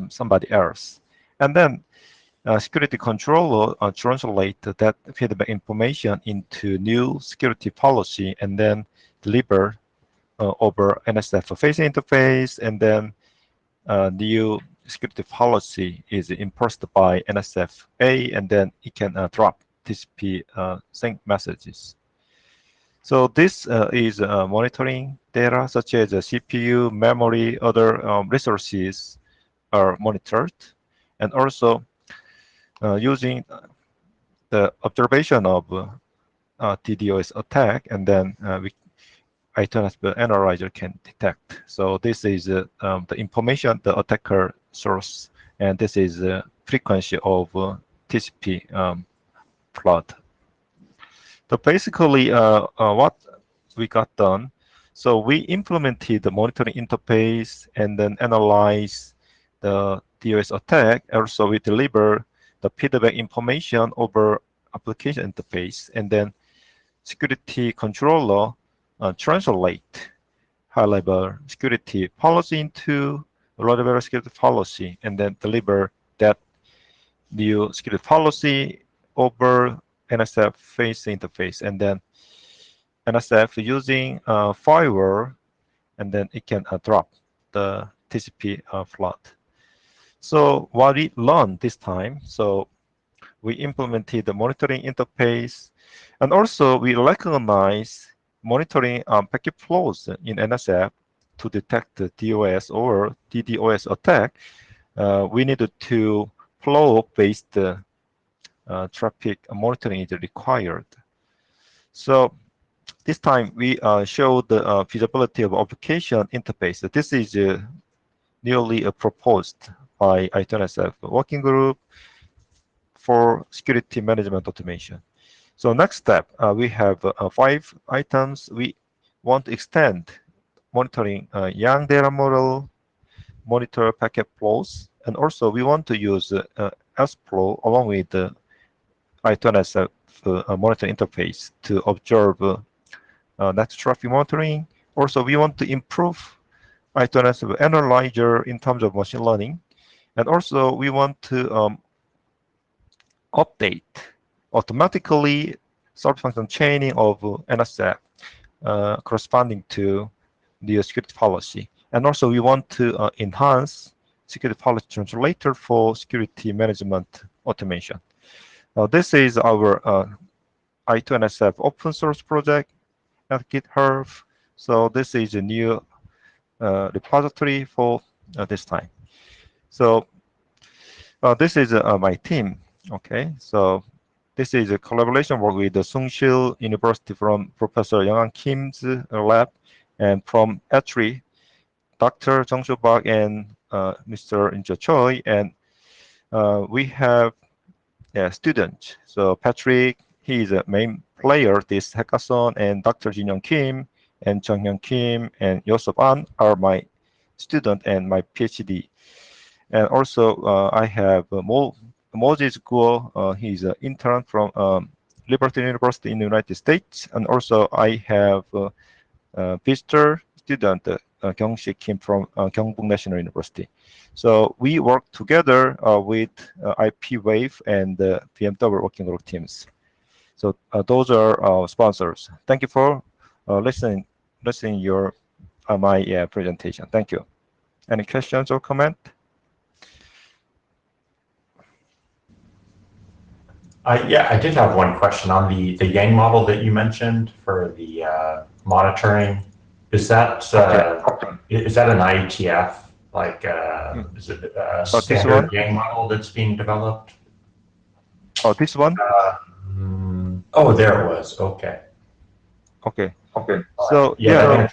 somebody else. And then security controller translate that feedback information into new security policy and then deliver over NSF facing interface, and then new security policy is enforced by NSF-A, and then it can drop TCP sync messages. So this is monitoring data such as CPU, memory, other resources are monitored, and also using the observation of DDoS attack, and then IETF analyzer can detect. So this is the information the attacker source, and this is the frequency of TCP flood. So basically, what we got done, so we implemented the monitoring interface and then analyze the DOS attack. Also, we deliver the feedback information over application interface, and then security controller translate high-level security policy into low-level security policy, and then deliver that new security policy over NSF face interface, and then NSF using firewall, and then it can drop the TCP flood. So what we learned this time, so we implemented the monitoring interface, and also we recognize monitoring packet flows in NSF to detect the DOS or DDoS attack. We needed to flow-based traffic monitoring is required. So this time we showed the feasibility of application interface. This is newly proposed by IETF working group for security management automation. So next step, we have 5 items. We want to extend monitoring young data model, monitor packet flows, and also we want to use S-Flow along with the IETF monitoring interface to observe net traffic monitoring. Also, we want to improve IETF analyzer in terms of machine learning, and also we want to update automatically sort function chaining of NSF corresponding to the security policy. And also we want to enhance security policy translator for security management automation. Now this is our I2NSF open source project at GitHub. So this is a new repository for this time. So this is my team. Okay, so this is a collaboration work with the Sungsil University from Professor Yang Kim's lab, and from Atri, Dr. Jung Soo Park and Mr. Inja Choi, and we have a student. So Patrick, he is a main player this hackathon, and Dr. Jin Young Kim and Jung Hyun Kim and Yosop An are my student and my PhD. And also I have Moses Guo, he's an intern from Liberty University in the United States. And also I have visitor student, Kyung-Shi Kim from Gyeongbuk National University. So we work together with IP Wave and the BMW working group teams. So those are our sponsors. Thank you for listening your my presentation. Thank you. Any questions or comment? Yeah, I did have one question on the Yang model that you mentioned for the monitoring. Is that an IETF, like is it a standard Yang model that's being developed? Oh, this one? Oh, there it was. Okay. Okay. So yeah.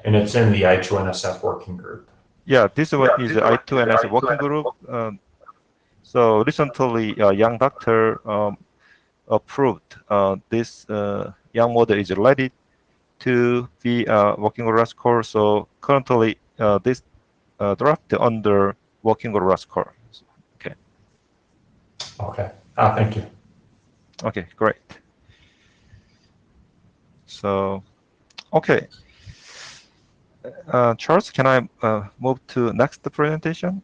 And it's in the I2NSF working group. Yeah, this one is the I2NSF working group. So recently, Young Doctor approved this Young model is ready to be working on RAS core. So currently, this draft under working on RAS core. Okay. Okay. Thank you. Okay, great. So, okay. Charles, can I move to next presentation?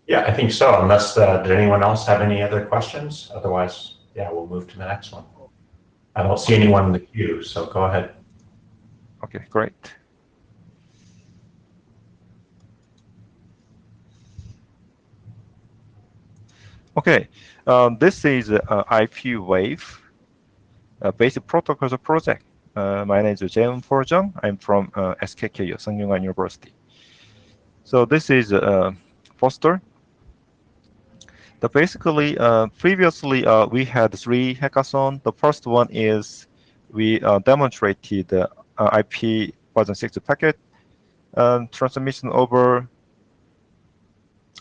Yeah, I think so. Unless, did anyone else have any other questions? Otherwise, yeah, we'll move to the next one. I don't see anyone in the queue, so go ahead. Okay, great. Okay, this is IP Wave basic protocols project. My name is Jaeun Jung. I'm from SKKU, Sungkyunkwan University. So this is a poster. Basically, previously we had 3 hackathons. The first one is we demonstrated IP version 6 packet transmission over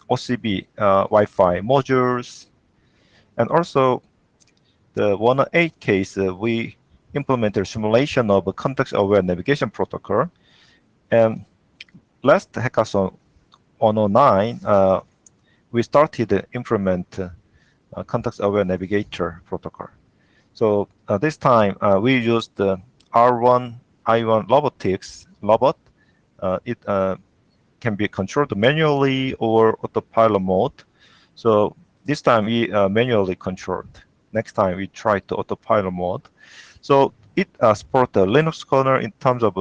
OCB Wi-Fi modules, and also the 108 case we implemented simulation of a context-aware navigation protocol. And last hackathon 109, we started to implement context-aware navigator protocol. So this time we used the R1 I1 robotics robot. It can be controlled manually or autopilot mode. So this time we manually controlled. Next time we try to autopilot mode. So it supports the Linux kernel in terms of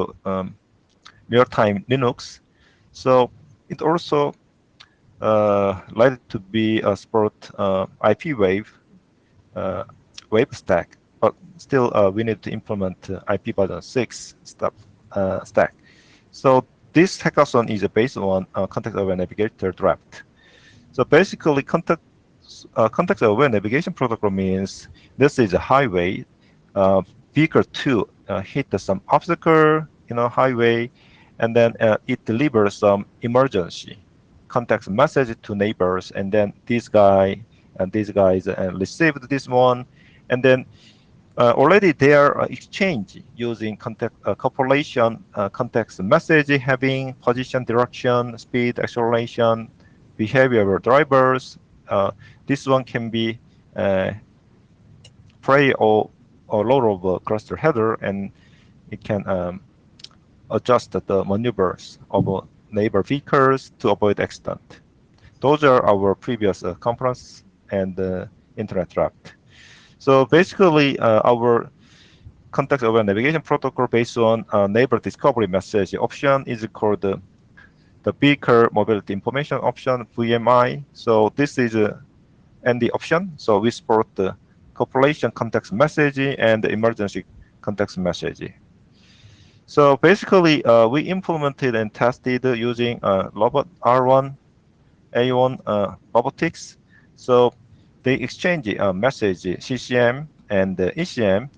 real-time Linux. So it also likely to be support IP wave wave stack, but still we need to implement IP version 6 stack. So this hackathon is based on context-aware navigator draft. So basically, context-aware navigation protocol means this is a highway. Vehicle 2 hit some obstacle in a highway, and then it delivers some emergency context message to neighbors, and then this guy and these guys received this one, and then already they are exchange using context correlation context message having position, direction, speed, acceleration, behavior of drivers. This one can be play or load of cluster header, and it can adjust the maneuvers of neighbor vehicles to avoid accident. Those are our previous conference and internet draft. So basically, our context-aware navigation protocol based on neighbor discovery message option is called the Vehicle Mobility Information option, VMI. So this is ND option. So we support the correlation context message and the emergency context message. So basically, we implemented and tested using robot R1, A1 robotics. So they exchange message CCM and ECM,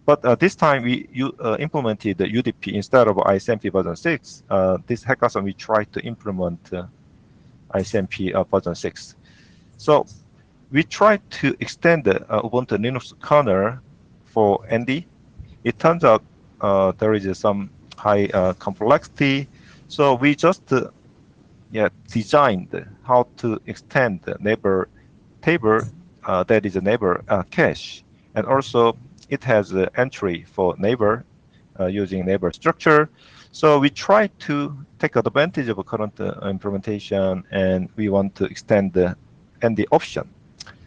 but this time we implemented the UDP instead of ISMP version 6. This hackathon we tried to implement ISMP version 6. So we tried to extend the Ubuntu Linux kernel for ND. It turns out there is some high complexity, so we just designed how to extend the neighbor table that is a neighbor cache, and also it has an entry for neighbor using neighbor structure. So we try to take advantage of current implementation, and we want to extend the ND option.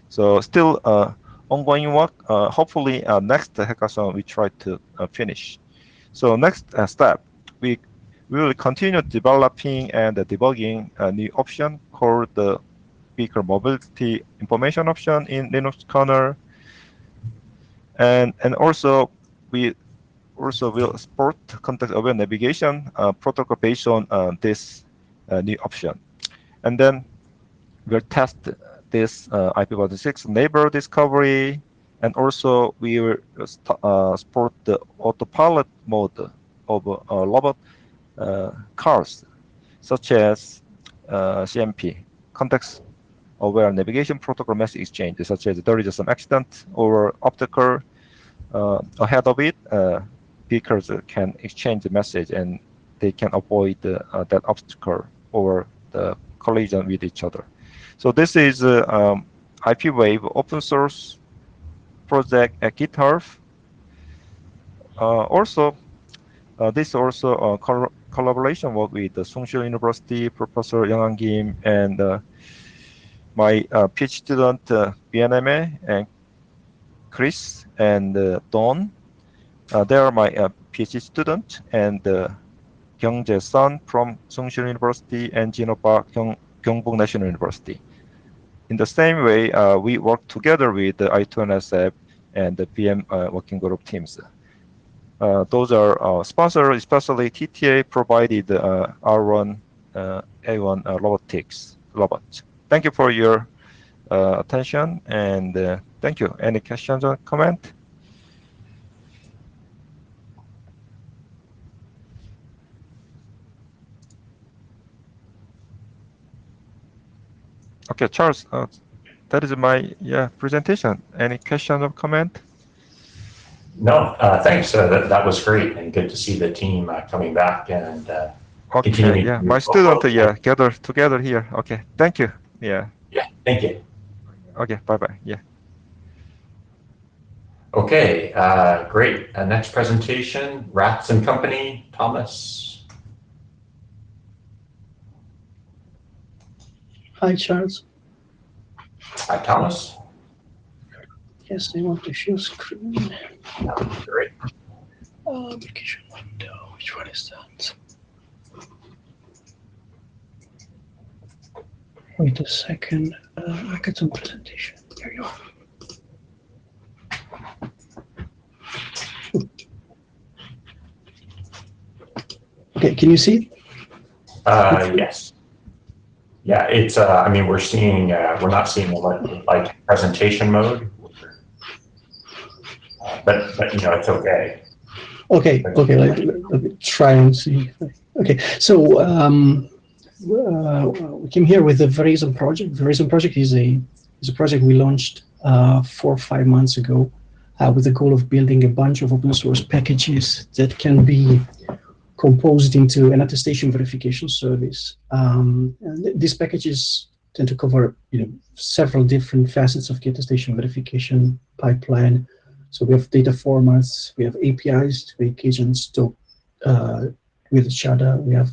So still ongoing work. Hopefully next hackathon we try to finish. So next step, we will continue developing and debugging a new option called the Vehicle Mobility Information option in Linux kernel. And also we also will support context-aware navigation protocol based on this new option. And then we'll test this IPv6 neighbor discovery, and also we will support the autopilot mode of robot cars, such as CMP, context-aware navigation protocol message exchange, such as there is some accident or obstacle ahead of it. Vehicles can exchange the message, and they can avoid that obstacle or the collision with each other. So this is IP Wave open source project at GitHub. This also collaboration work with the Sungseo University, Professor Yang Kim, and my PhD student BNMA and Chris and Don. They are my PhD student, and Kyungjae Sun from Sungseo University and Jino Park Gyeongbuk National University. In the same way, we work together with the I2NSF and the PM working group teams. Those are sponsored, especially TTA provided R1, A1 robotics robot. Thank you for your attention, and thank you. Any questions or comment? Okay, Charles, that is my presentation. Any question or comment? No, thanks. That was great, and good to see the team coming back and Okay, continuing. yeah, my student, gather together here. Okay, thank you. Yeah. Yeah, thank you. Okay, bye-bye. Yeah. Okay, great. Next presentation, Rats and Company, Thomas. Hi, Charles. Hi, Thomas. Yes, I want to share screen. Great. Application window. Which one is that? Wait a second. Hackathon presentation. There you are. Okay, can you see it? Yes. Yeah, it's. I mean, we're seeing. We're not seeing like presentation mode, but you know, it's okay. Okay. Let me try and see. Okay, so we came here with the Verizon project. Verizon project is a project we launched 4 or 5 months ago with the goal of building a bunch of open source packages that can be composed into an attestation verification service. And these packages tend to cover, several different facets of the attestation verification pipeline. So we have data formats, we have APIs to make agents talk with each other. We have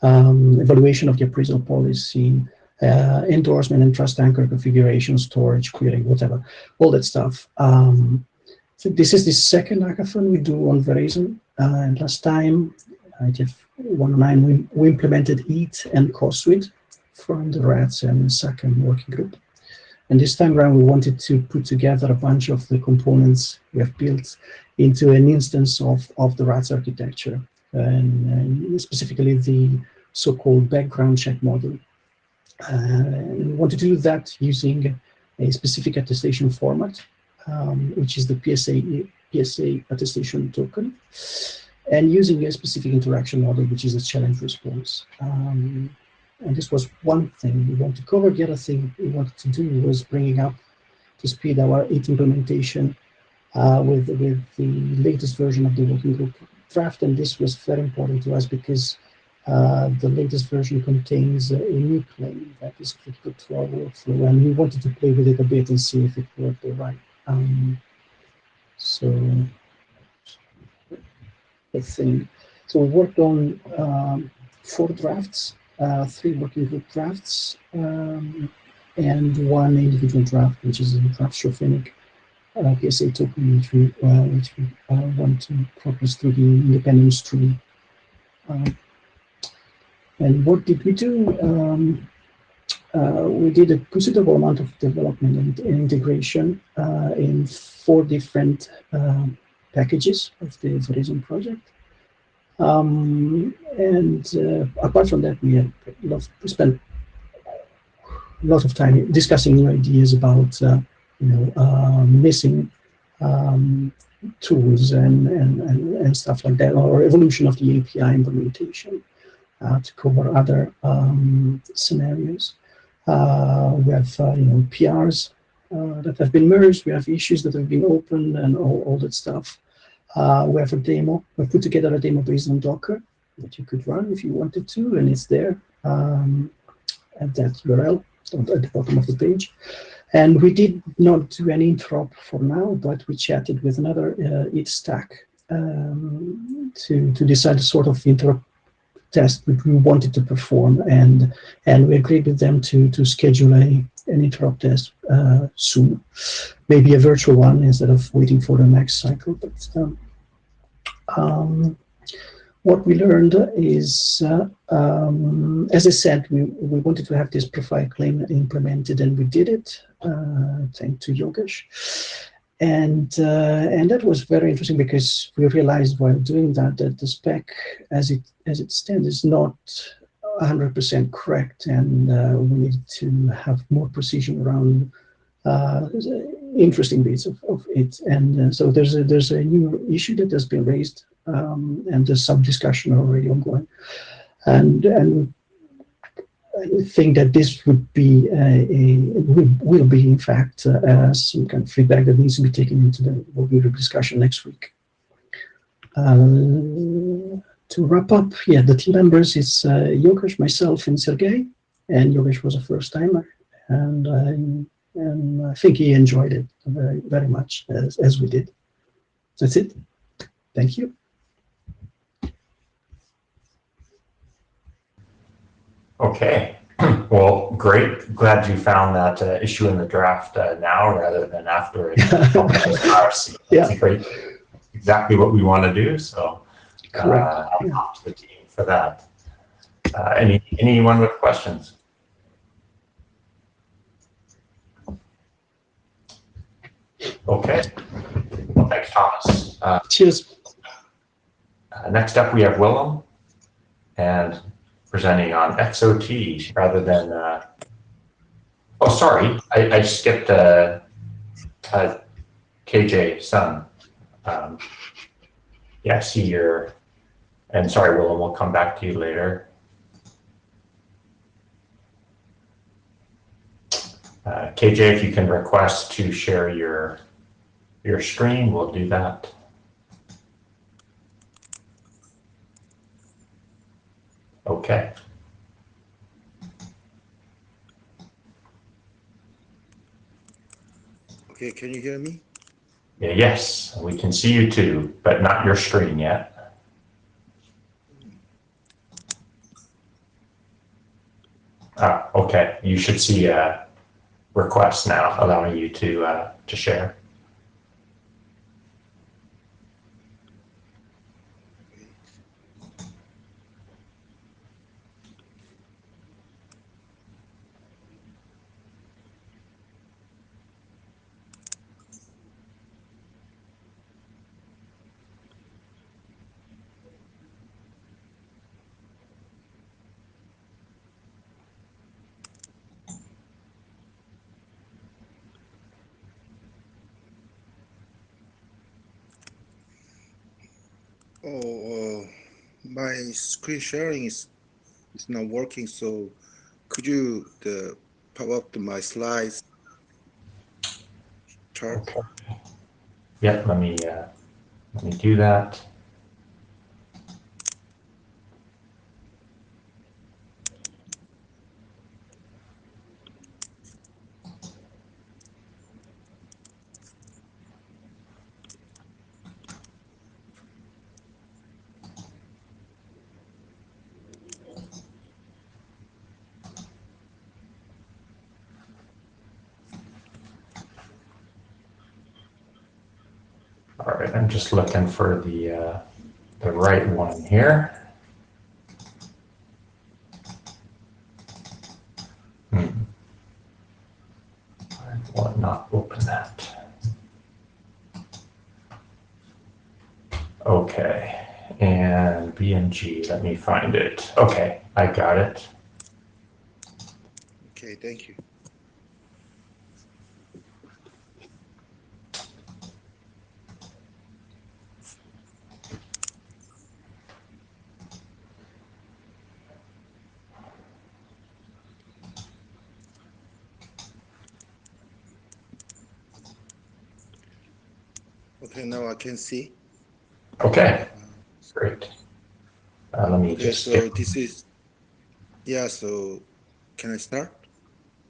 evaluation of the appraisal policy, endorsement and trust anchor configuration, storage, querying, whatever, all that stuff. So this is the second hackathon we do on Verizon. And last time, IETF 109, we implemented EAT and Core Suite from the Rats and SACM working group. And this time around, we wanted to put together a bunch of the components we have built into an instance of the Rats architecture, and specifically the so-called background check model. And we wanted to do that using a specific attestation format, which is the PSA attestation token, and using a specific interaction model, which is a challenge response. And this was one thing we wanted to cover. The other thing we wanted to do was bringing up to speed our EAT implementation with the latest version of the working group draft. And this was very important to us because the latest version contains a new claim that is critical to our workflow, and we wanted to play with it a bit and see if it worked all right. So let's see. So we worked on 4 drafts, 3 working group drafts, and 1 individual draft, which is a draft Shofinic PSA token, which we want to progress through the independent stream. And what did we do? We did a considerable amount of development and integration in 4 different packages of the Verizon project. And apart from that, we spent a lot of time discussing new ideas about missing tools and stuff like that, or evolution of the API implementation to cover other scenarios. We have PRs that have been merged. We have issues that have been opened and all that stuff. We have a demo. We put together a demo based on Docker that you could run if you wanted to, and it's there at that URL at the bottom of the page. And we did not do any interop for now, but we chatted with another ETH stack to decide the sort of interop test which we wanted to perform, and we agreed with them to schedule an interop test soon, maybe a virtual one instead of waiting for the next cycle. But what we learned is, as I said, we wanted to have this profile claim implemented, and we did it, thanks to Yogesh. And that was very interesting because we realized while doing that the spec as it stands is not 100% correct, and we need to have more precision around interesting bits of it. And so there's a new issue that has been raised, and there's some discussion already ongoing. And I think that this would be will be in fact some kind of feedback that needs to be taken into the working discussion next week. To wrap up, yeah, the team members is Yogesh, myself, and Sergey. And Yogesh was a first timer, and I think he enjoyed it very, very much as we did. That's it. Thank you. Okay. Well, great. Glad you found that issue in the draft now rather than after it publishes RC. That's great. Exactly what we want to do. So I'll talk to the team for that. Anyone with questions? Okay. Well, thanks, Thomas. Cheers. Next up, we have Willem, and presenting on XOT rather than, oh, sorry, I skipped KJ Sun. Yeah, I see your, and sorry, Willem, we'll come back to you later. KJ, if you can request to share your screen, we'll do that. Okay. Okay, can you hear me? Yeah, yes, we can see you too, but not your screen yet. Okay, you should see a request now allowing you to share. Oh, my screen sharing is not working. So could you pop up my slides chart? Okay. Yep, let me do that. All right, I'm just looking for the right one here. I will not open that. Okay, and BNG, let me find it. Okay, I got it. Okay, thank you. Okay, now I can see. Okay, great. Let me just so this is, yeah, so can I start?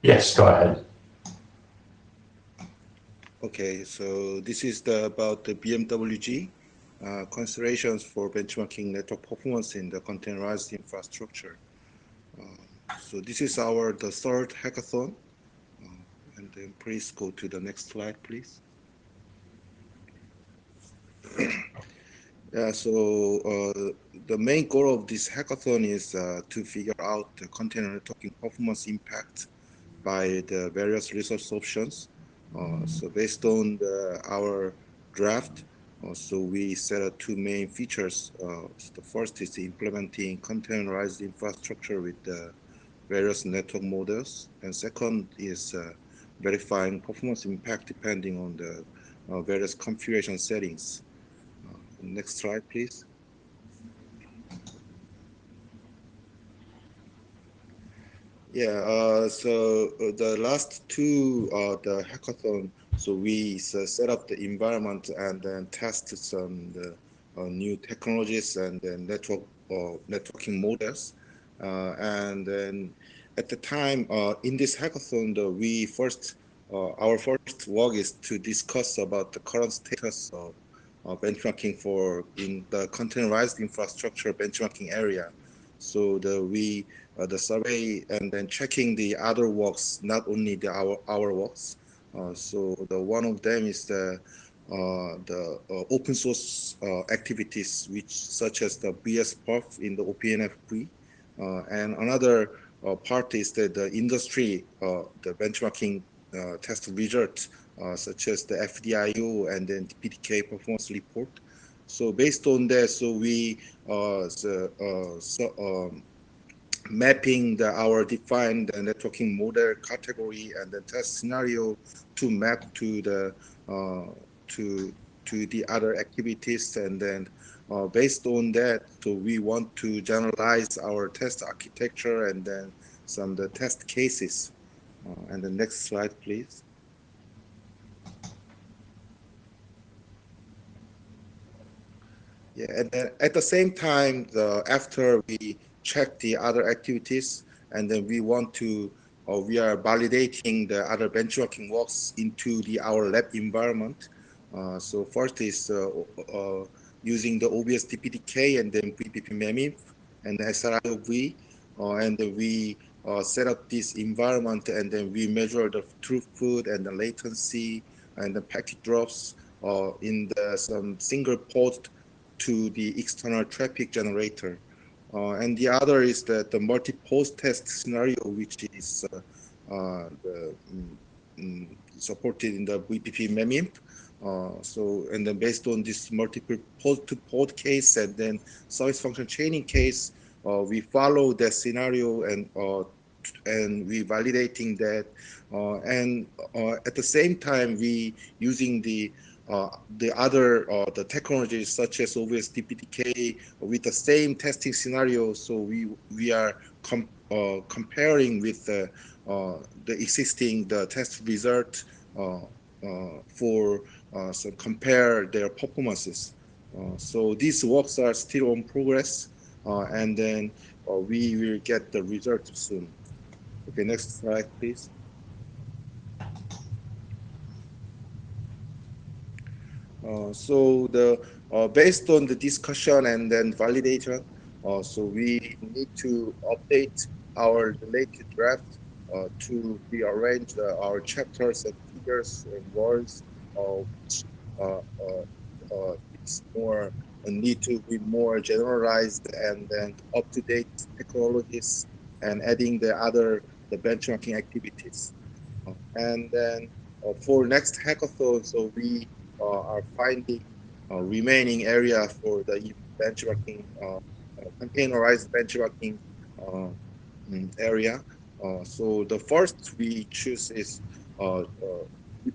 Yes, go ahead. Okay, so this is about the BMWG considerations for benchmarking network performance in the containerized infrastructure. So this is the third hackathon. And then please go to the next slide, please. Yeah, so the main goal of this hackathon is to figure out the container networking performance impact by the various resource options. So based on our draft, so we set up two main features. So the first is implementing containerized infrastructure with the various network models, and second is verifying performance impact depending on the various configuration settings. Next slide, please. Yeah, so the last two, the hackathon, so we set up the environment and then tested some new technologies and then networking models. And then at the time, in this hackathon, our first work is to discuss about the current status of benchmarking in the containerized infrastructure benchmarking area. So the survey and then checking the other works, not only our works. So one of them is the open source activities, which such as the BSPerf in the OPNFV, and another part is the industry, the benchmarking test results, such as the FDIO and then the PDK performance report. So based on that, so we mapping our defined networking model category and the test scenario to map to the other activities, and then based on that, so we want to generalize our test architecture and then some the test cases. And the next slide, please. Yeah, and then at the same time, after we check the other activities, and then we are validating the other benchmarking works into our lab environment. So first is using the OBS DPDK and then VPP MEMIF and SRIOV, and then we set up this environment, and then we measure the throughput and the latency and the packet drops in some single port to the external traffic generator. And the other is the multi-post test scenario, which is supported in the VPP MEMIP. And then based on this multiple port-to-port case and then service function chaining case, we follow the scenario and we validating that. And at the same time, we using the technologies such as OVS DPDK with the same testing scenario. So we are comparing with the existing test result so compare their performances. So these works are still on progress, and then we will get the results soon. Okay, next slide, please. So based on the discussion and then validation, so we need to update our related draft to rearrange our chapters and figures and words, which it's more need to be more generalized and then up-to-date technologies, and adding the benchmarking activities. And then for next hackathon, so we are finding remaining area for the benchmarking, containerized benchmarking area. So the first we choose is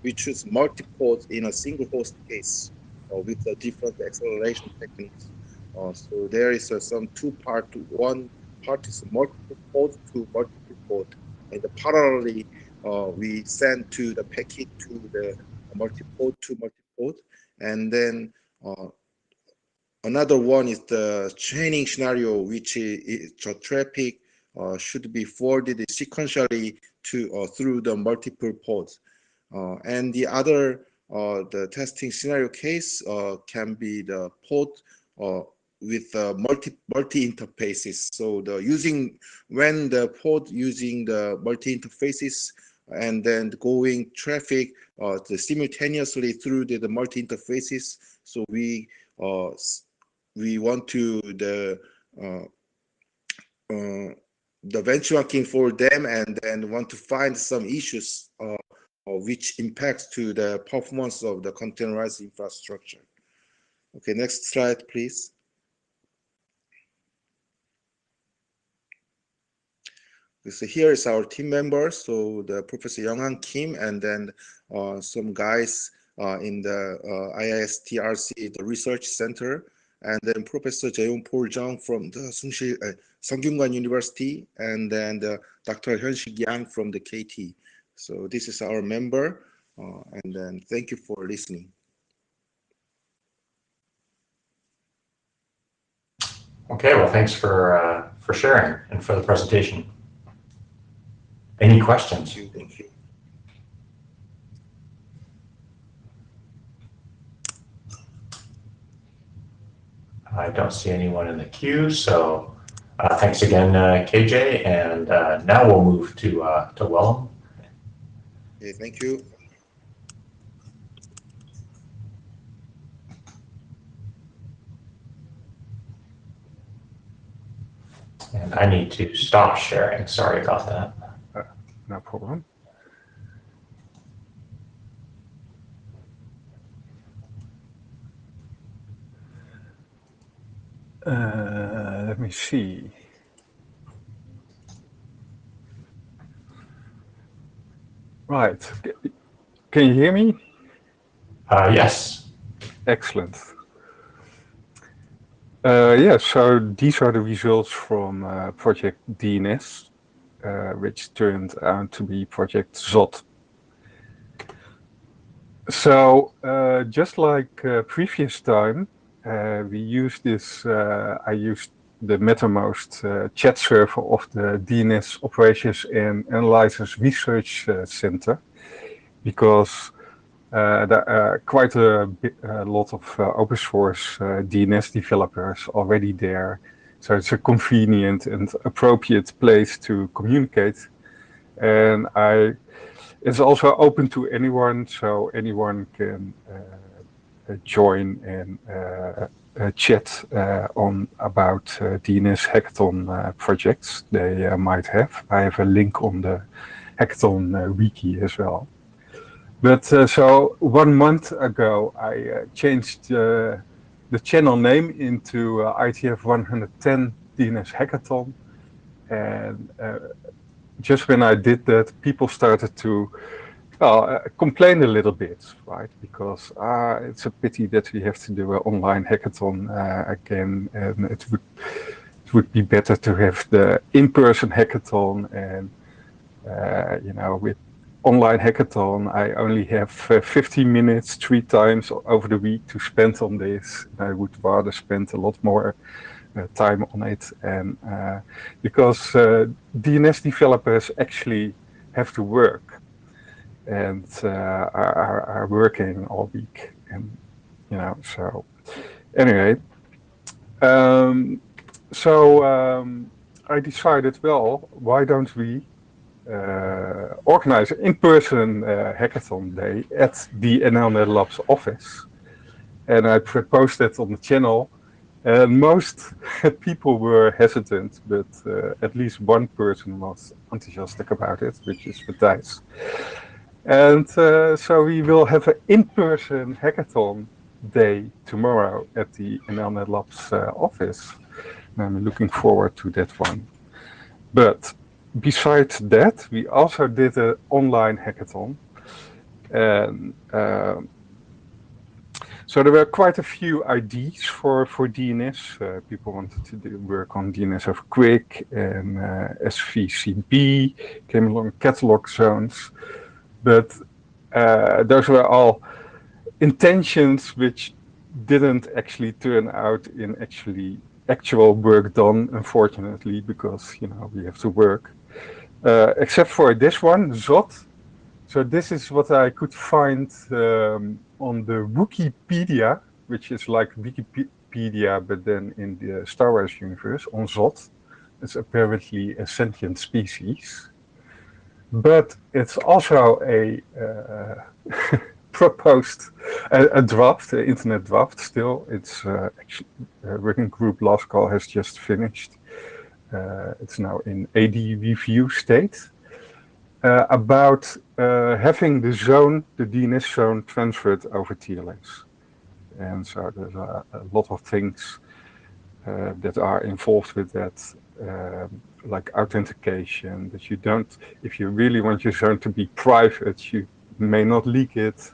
we choose multi-port in a single host case with the different acceleration techniques. So there is some two part. One part is multiple port to multiple port, and parallelly we send to the packet to the multi-port to multi-port, and then another one is the chaining scenario, which is the traffic should be forwarded sequentially through the multiple ports. And the other the testing scenario case can be the pod with multi interfaces. So when the pod using the multi interfaces and then going traffic simultaneously through the multi interfaces. So we want to the benchmarking for them, and then want to find some issues which impacts to the performance of the containerized infrastructure. Okay, next slide, please. So here is our team members. So the Professor Young-Han Kim, and then some guys in the IISTRC, the research center, and then Professor Jaeyoung Paul Jung from the Sungkyunkwan University, and then Dr. Hyunshik Yang from the KT. So this is our member, and then thank you for listening. Okay, well, thanks for sharing and for the presentation. Any questions? Thank you. I don't see anyone in the queue, so thanks again, KJ, and now we'll move to Willem. Okay, thank you. And I need to stop sharing. Sorry about that. No problem. Let me see. Right. Can you hear me? Yes. Excellent. Yeah, so these are the results from Project DNS, which turned out to be Project ZOT. So just like previous time, we used this, I used the Mattermost chat server of the DNS Operations and Analysis Research Center, because there are quite a lot of open source DNS developers already there. So it's a convenient and appropriate place to communicate. And it's also open to anyone, so anyone can join and chat on about DNS Hackathon projects they might have. I have a link on the Hackathon wiki as well. But so 1 month ago, I changed the channel name into IETF 110 DNS Hackathon. And just when I did that, people started to complain a little bit, right? Because it's a pity that we have to do an online hackathon again, and it would be better to have the in-person hackathon. And you know, with online hackathon, I only have 15 minutes 3 times over the week to spend on this. I would rather spend a lot more time on it, and because DNS developers actually have to work and are working all week, and you know, so anyway, I decided, well, why don't we organize an in-person hackathon day at the NL Labs office? And I proposed that on the channel. Most people were hesitant, but at least one person was enthusiastic about it, which is Matthijs. And so we will have an in-person hackathon day tomorrow at the NL Labs office. And I'm looking forward to that one. But besides that, we also did an online hackathon. And so there were quite a few ideas for DNS. People wanted to work on DNS over QUIC, and SVCB came along, catalog zones. But those were all intentions which didn't actually turn out in actual work done, unfortunately, because you know we have to work. Except for this one, ZOT, So this is what I could find on the Wikipedia, which is like Wikipedia, but then in the Star Wars universe, on Zot. It's apparently a sentient species. But it's also a proposed a draft, an internet draft still. It's actually, working group last call has just finished. It's now in AD review state. About having the zone, the DNS zone, transferred over TLS. And so there's a lot of things that are involved with that, like authentication, that you don't, if you really want your zone to be private, you may not leak it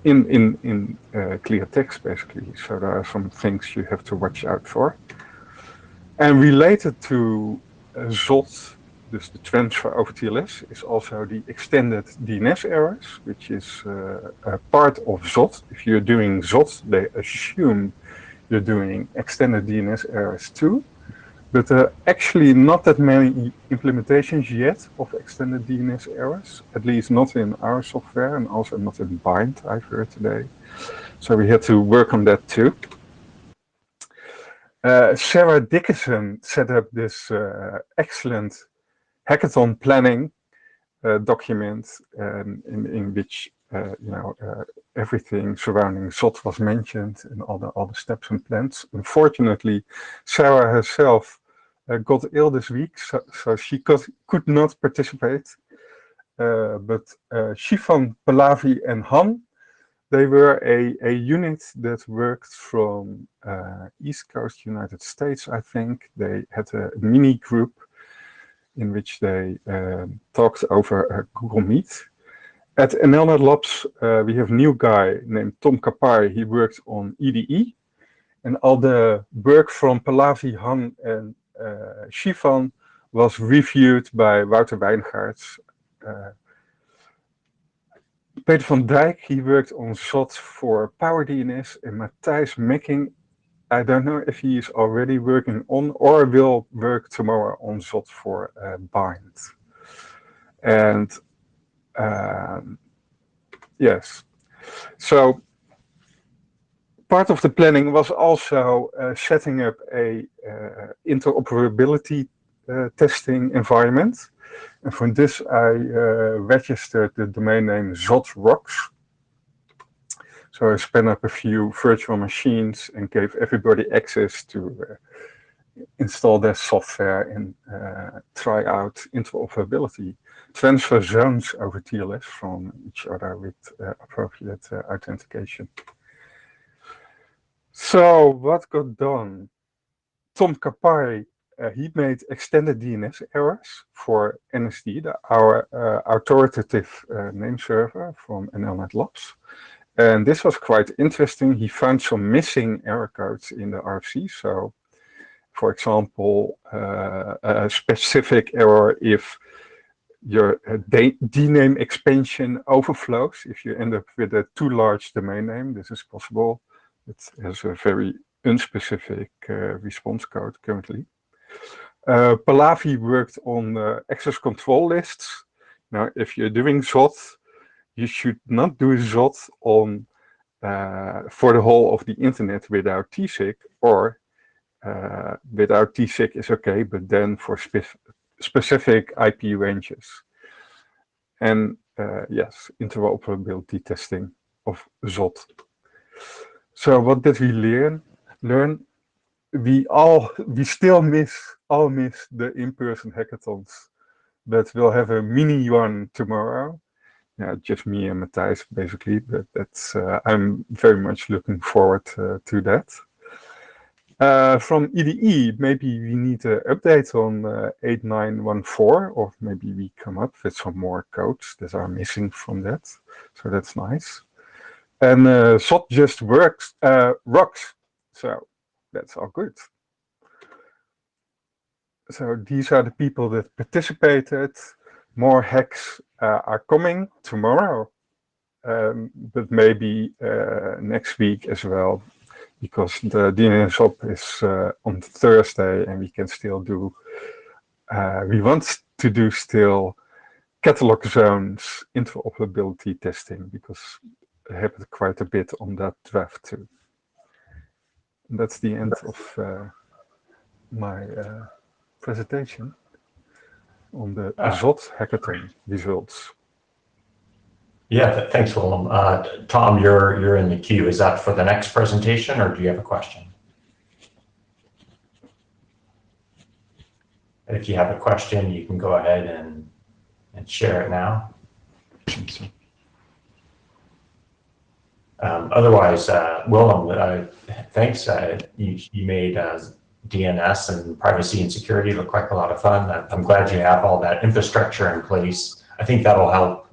in clear text, basically. So there are some things you have to watch out for. And related to Zot, dus the transfer over TLS, is also the extended DNS errors, which is a part of Zot. If you're doing Zot, they assume you're doing extended DNS errors too. But actually not that many implementations yet of extended DNS errors, at least not in our software and also not in Bind, I've heard today. So we had to work on that too. Sarah Dickinson set up this excellent hackathon planning document in which everything surrounding Zot was mentioned and all the steps and plans. Unfortunately, Sarah herself got ill this week, so she could not participate. But Shifan, Pallavi, and Han, they were a unit that worked from East Coast United States, I think. They had a mini group in which they talked over Google Meet. At NLNet Labs, we have a new guy named Tom Kapari. He worked on EDE. And all the work from Pallavi, Han, and Shifan was reviewed by Wouter Wijngaards. Peter van Dijk, he worked on Zot for PowerDNS, and Matthijs Mekking, I don't know if he is already working on or will work tomorrow on Zot for Bind. And yes, so part of the planning was also setting up a interoperability testing environment. And for this, I registered the domain name ZotRocks. So I spun up a few virtual machines and gave everybody access to install their software and try out interoperability. Transfer zones over TLS from each other with appropriate authentication. So what got done? Tom Kapari, he made extended DNS errors for NSD, our authoritative name server from NLNet Labs. And this was quite interesting. He found some missing error codes in the RFC. So, for example, a specific error if your DNAME expansion overflows. If you end up with a too large domain name, this is possible. It has a very unspecific response code currently. Pallavi worked on access control lists. Now, if you're doing Zot, you should not do Zot on for the whole of the internet without TSIG, or without TSIG is okay, but then for specific IP ranges. And yes, interoperability testing of Zot. So what did we learn? We still miss the in-person hackathons, but we'll have a mini one tomorrow. Yeah, just me and Matthijs basically, but that's I'm very much looking forward to that. From EDE, maybe we need an update on 8914, or maybe we come up with some more codes that are missing from that. So that's nice. And Zot just rocks. So that's all good. So these are the people that participated. More hacks are coming tomorrow, but maybe next week as well, because the DNS shop is on Thursday, and we can still do. We want to do still catalog zones interoperability testing, because I have quite a bit on that draft too. And that's the end of my presentation on the ZOT hackathon results. Yeah, thanks, Willem. Tom, you're in the queue. Is that for the next presentation, or do you have a question? And if you have a question, you can go ahead and share it now. Otherwise, Willem, thanks. You made DNS and privacy and security look like a lot of fun. I'm glad you have all that infrastructure in place. I think that'll help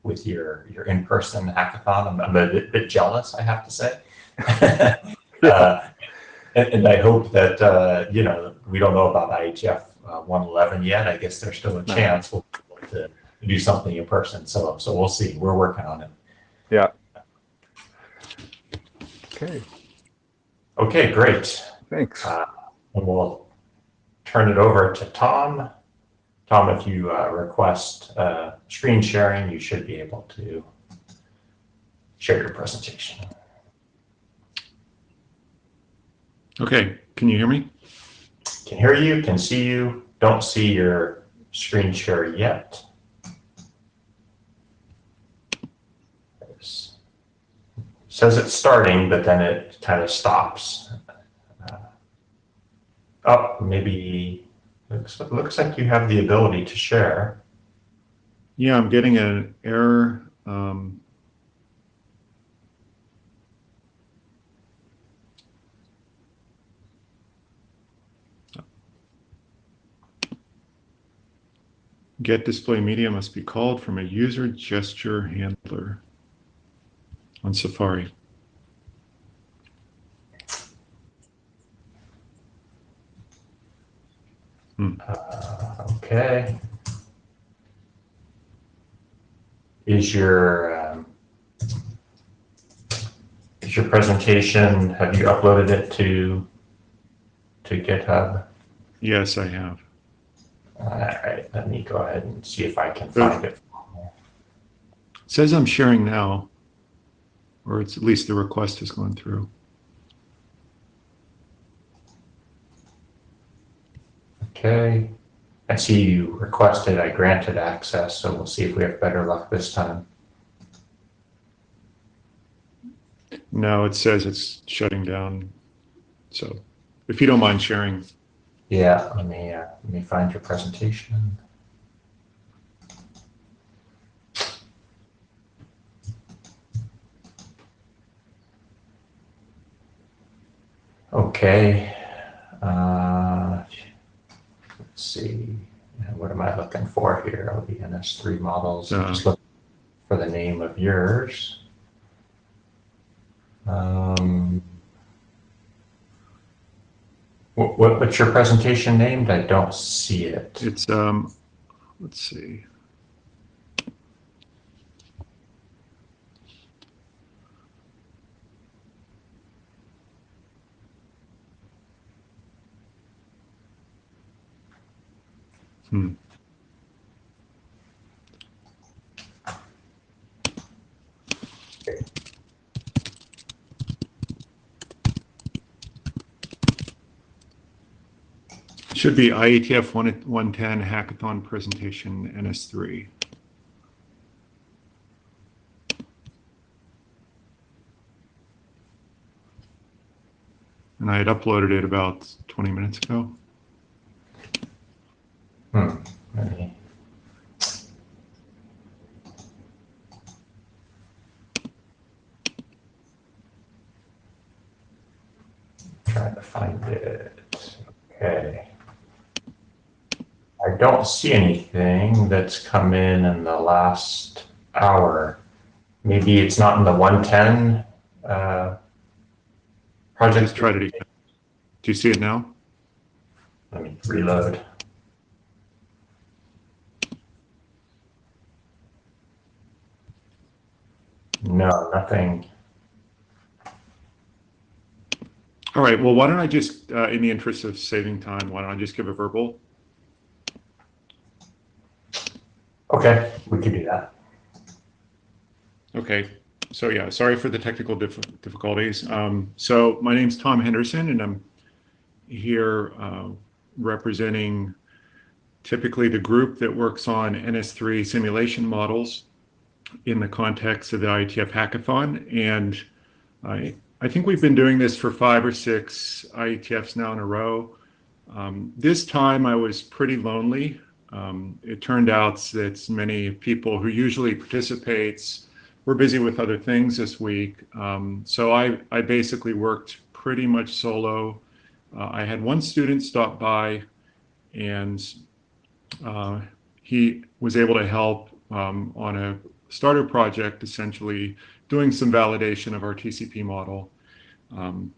with your in-person hackathon. I'm a bit jealous, I have to say. And I hope that, you know, we don't know about IETF 111 yet. I guess there's still a chance we'll be able to do something in person. So we'll see. We're working on it. Yeah. Okay. Okay, great. Thanks. And we'll turn it over to Tom. Tom, if you request screen sharing, you should be able to share your presentation. Okay, can you hear me? Can hear you, can see you, don't see your screen share yet. It says it's starting, but then it kind of stops. Oh, maybe looks like you have the ability to share. Yeah, I'm getting an error. Get display media must be called from a user gesture handler on Safari. Okay. Is your presentation, have you uploaded it to GitHub? Yes, I have. All right, let me go ahead and see if I can find it. It says I'm sharing now, or it's at least the request has gone through. Okay, I see you requested, I granted access, so we'll see if we have better luck this time. No, it says it's shutting down. So if you don't mind sharing. Yeah, let me find your presentation. Okay. Let's see. What am I looking for here? Oh, the NS3 models. Just look for the name of yours. What's your presentation named? I don't see it. It's let's see. Should be IETF 110 Hackathon presentation NS3. And I had uploaded it about 20 minutes ago. Let me try to find it. Okay. I don't see anything that's come in the last hour. Maybe it's not in the 110 project. Just tried it again. Do you see it now? Let me reload. No, nothing. All right, well, why don't I just, in the interest of saving time, why don't I just give a verbal? Okay, we could do that. Okay, so yeah, sorry for the technical difficulties. So my name's Tom Henderson, and I'm here representing typically the group that works on NS3 simulation models in the context of the IETF Hackathon. And I think we've been doing this for 5 or 6 IETFs now in a row. This time I was pretty lonely. It turned out that many people who usually participates were busy with other things this week. So I basically worked pretty much solo. I had one student stop by, and he was able to help on a starter project, essentially doing some validation of our TCP model.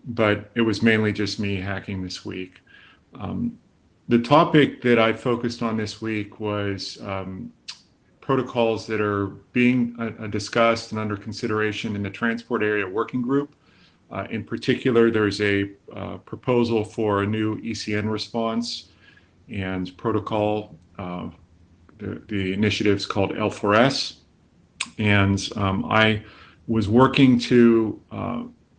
But it was mainly just me hacking this week. The topic that I focused on this week was protocols that are being discussed and under consideration in the transport area working group. In particular, there's a proposal for a new ECN response and protocol. The initiative's called L4S. And I was working to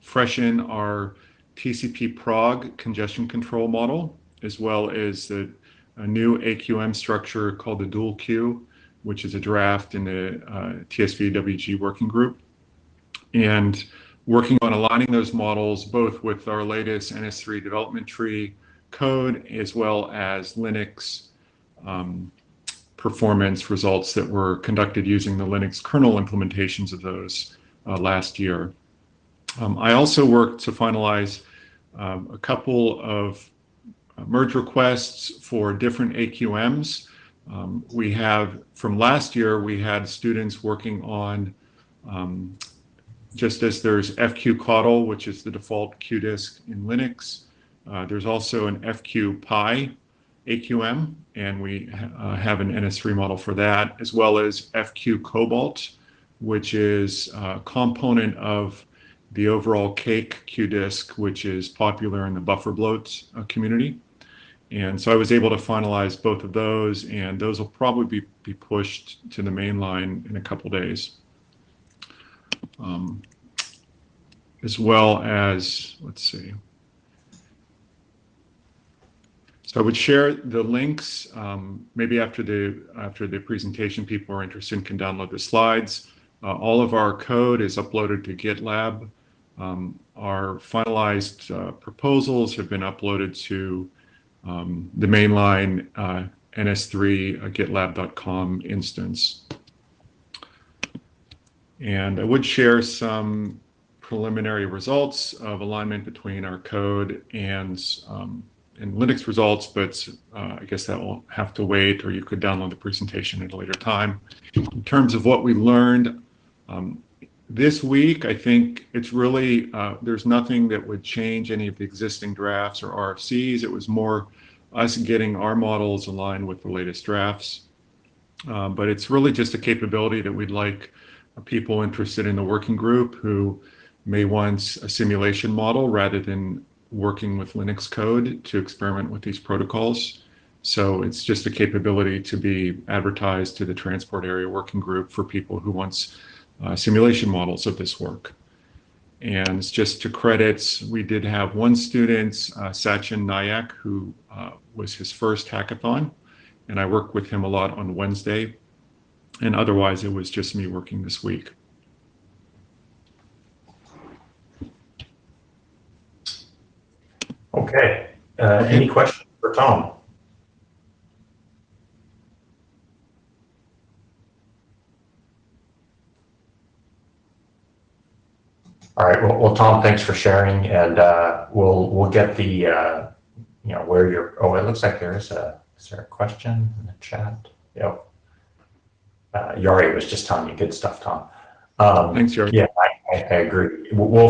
freshen our TCP prog congestion control model, as well as a new AQM structure called the dual queue, which is a draft in the TSV-WG working group. And working on aligning those models both with our latest NS3 development tree code, as well as Linux performance results that were conducted using the Linux kernel implementations of those last year. I also worked to finalize a couple of merge requests for different AQMs. We have, from last year, we had students working on, just as there's FQ-CODL, which is the default QDISC in Linux, there's also an FQ-PI AQM, and we have an NS3 model for that, as well as FQ-Cobalt, which is a component of the overall cake QDISC, which is popular in the buffer bloat community. And so I was able to finalize both of those, and those will probably be pushed to the main line in a couple days. As well as, let's see. So I would share the links. Maybe after the presentation, people are interested can download the slides. All of our code is uploaded to GitLab. Our finalized proposals have been uploaded to the mainline NS3 GitLab.com instance. And I would share some preliminary results of alignment between our code and Linux results, but I guess that will have to wait, or you could download the presentation at a later time. In terms of what we learned this week, I think it's really, there's nothing that would change any of the existing drafts or RFCs. It was more us getting our models aligned with the latest drafts. But it's really just a capability that we'd like people interested in the working group who may want a simulation model rather than working with Linux code to experiment with these protocols. So it's just a capability to be advertised to the transport area working group for people who want simulation models of this work. And just to credit, we did have one student, Sachin Nayak, who was his first hackathon, and I worked with him a lot on Wednesday. And otherwise, it was just me working this week. Okay. Any questions for Tom? All right. Well, Tom, thanks for sharing, and we'll get the you know where you're. Oh, it looks like is there a question in the chat? Yep. Yari was just telling you good stuff, Tom. Thanks, Yari. Yeah, I agree. We'll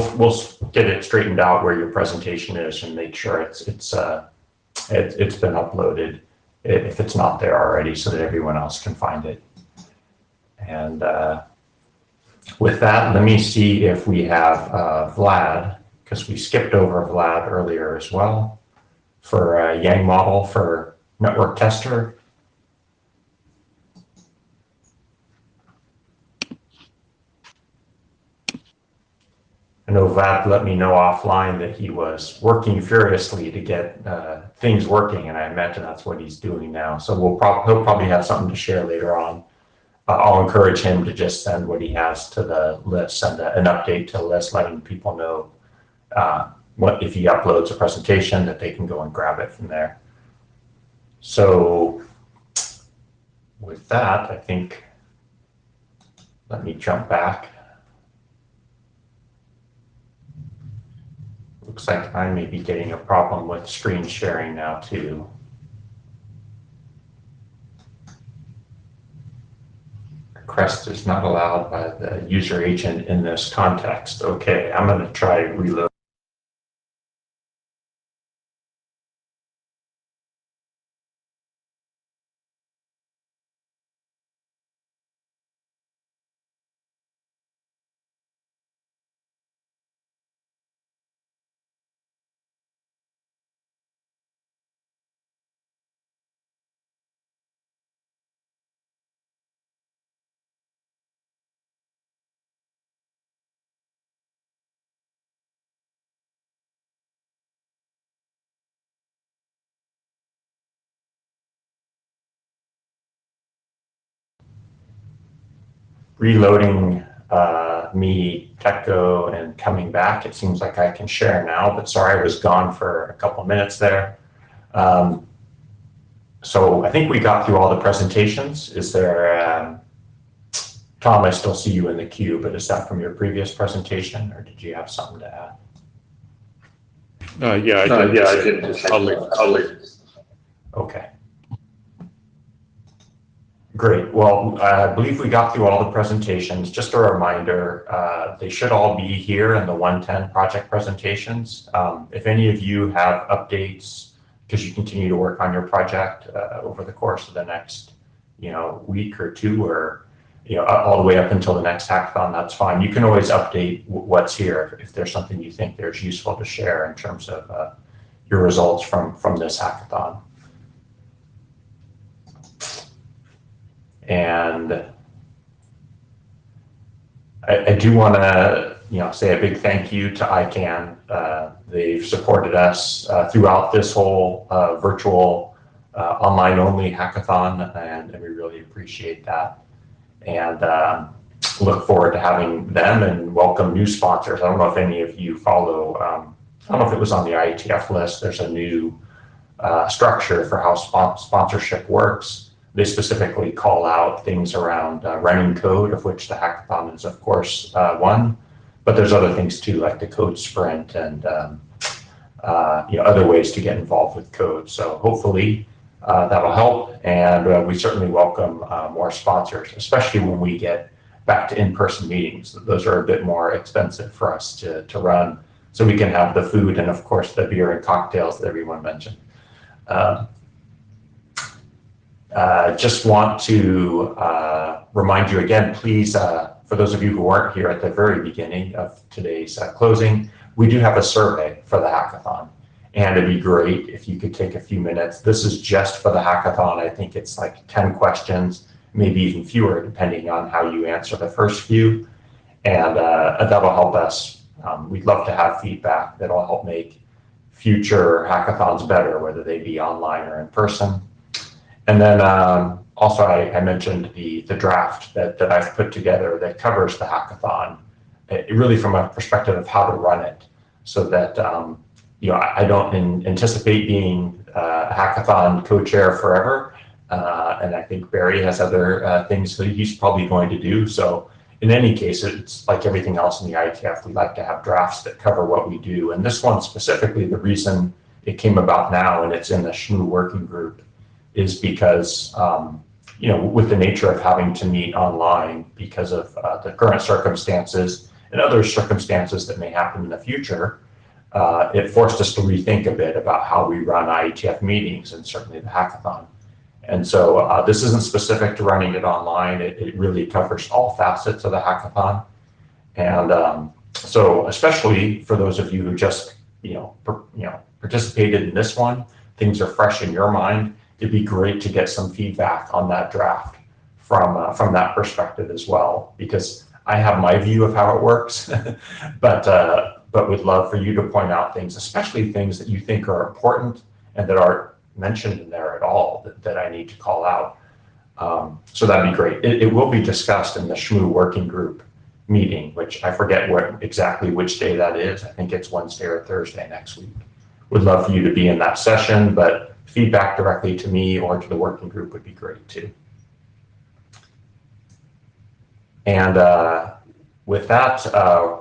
get it straightened out where your presentation is and make sure it's been uploaded if it's not there already, so that everyone else can find it. And with that, let me see if we have Vlad, because we skipped over Vlad earlier as well for Yang model for network tester. I know Vlad let me know offline that he was working furiously to get things working, and I imagine that's what he's doing now. So he'll probably have something to share later on. I'll encourage him to just send what he has to the list, send an update to the list, letting people know what if he uploads a presentation that they can go and grab it from there. So with that, I think, let me jump back. Looks like I may be getting a problem with screen sharing now too. Request is not allowed by the user agent in this context. Okay, I'm going to try reload. Reloading me, Techco, and coming back. It seems like I can share now, but sorry, I was gone for a couple minutes there. So I think we got through all the presentations. Is there, Tom, I still see you in the queue, but is that from your previous presentation, or did you have something to add? Yeah, I did. I'll leave. Okay. Great. Well, I believe we got through all the presentations. Just a reminder, they should all be here in the 110 project presentations. If any of you have updates, because you continue to work on your project over the course of the next, week or two, or all the way up until the next hackathon, that's fine. You can always update what's here if there's something you think there's useful to share in terms of your results from this hackathon. And I do want to, say a big thank you to ICANN. They've supported us throughout this whole virtual online-only hackathon, and we really appreciate that. And look forward to having them and welcome new sponsors. I don't know if any of you follow, I don't know if it was on the IETF list. There's a new structure for how sponsorship works. They specifically call out things around running code, of which the hackathon is, of course, one. But there's other things too, like the code sprint and other ways to get involved with code. So hopefully that'll help, and we certainly welcome more sponsors, especially when we get back to in-person meetings. Those are a bit more expensive for us to run, so we can have the food and, of course, the beer and cocktails that everyone mentioned. Just want to remind you again, please, for those of you who weren't here at the very beginning of today's closing, we do have a survey for the hackathon, and it'd be great if you could take a few minutes. This is just for the hackathon. I think it's like 10 questions, maybe even fewer, depending on how you answer the first few, and that'll help us. We'd love to have feedback that'll help make future hackathons better, whether they be online or in person. And then also I mentioned the draft that I've put together that covers the hackathon, really from a perspective of how to run it, so that I don't anticipate being a hackathon co-chair forever, and I think Barry has other things that he's probably going to do. So in any case, it's like everything else in the IETF. We like to have drafts that cover what we do, and this one specifically, the reason it came about now and it's in the SHMU working group is because, with the nature of having to meet online because of the current circumstances and other circumstances that may happen in the future, it forced us to rethink a bit about how we run IETF meetings, and certainly the hackathon. And so this isn't specific to running it online. It really covers all facets of the hackathon. And so especially for those of you who just, participated in this one, things are fresh in your mind. It'd be great to get some feedback on that draft from that perspective as well, because I have my view of how it works, but would love for you to point out things, especially things that you think are important and that aren't mentioned in there at all that I need to call out. So that'd be great. It will be discussed in the SHMU working group meeting, which I forget exactly which day that is. I think it's Wednesday or Thursday next week. Would love for you to be in that session, but feedback directly to me or to the working group would be great too. And with that,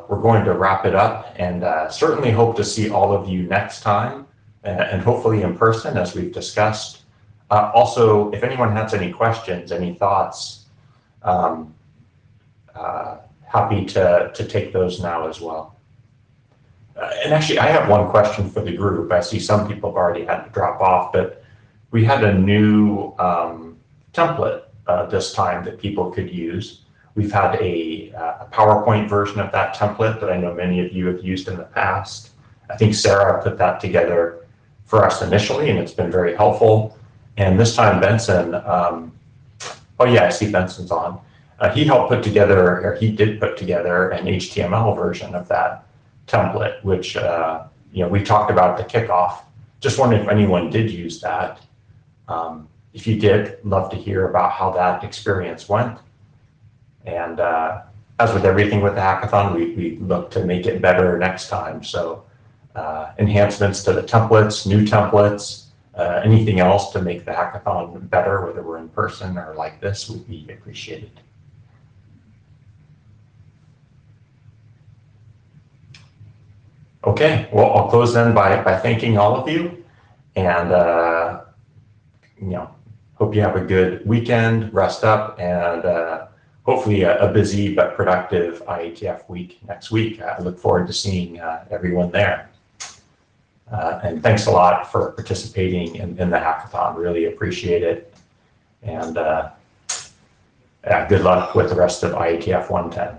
we're going to wrap it up, and certainly hope to see all of you next time, and hopefully in person as we've discussed. Also, if anyone has any questions, any thoughts, happy to take those now as well. And actually, I have one question for the group. I see some people have already had to drop off, but we had a new template this time that people could use. We've had a PowerPoint version of that template that I know many of you have used in the past. I think Sarah put that together for us initially, and it's been very helpful. And this time Benson, oh yeah, I see Benson's on. He helped put together, or he did put together an HTML version of that template, which we talked about at the kickoff. Just wondering if anyone did use that. If you did, love to hear about how that experience went. And as with everything with the hackathon, we look to make it better next time. So enhancements to the templates, new templates, anything else to make the hackathon better, whether we're in person or like this, would be appreciated. Okay, well, I'll close then by thanking all of you, and hope you have a good weekend, rest up, and hopefully a busy but productive IETF week next week. I look forward to seeing everyone there. And thanks a lot for participating in the hackathon. Really appreciate it. And good luck with the rest of IETF 110.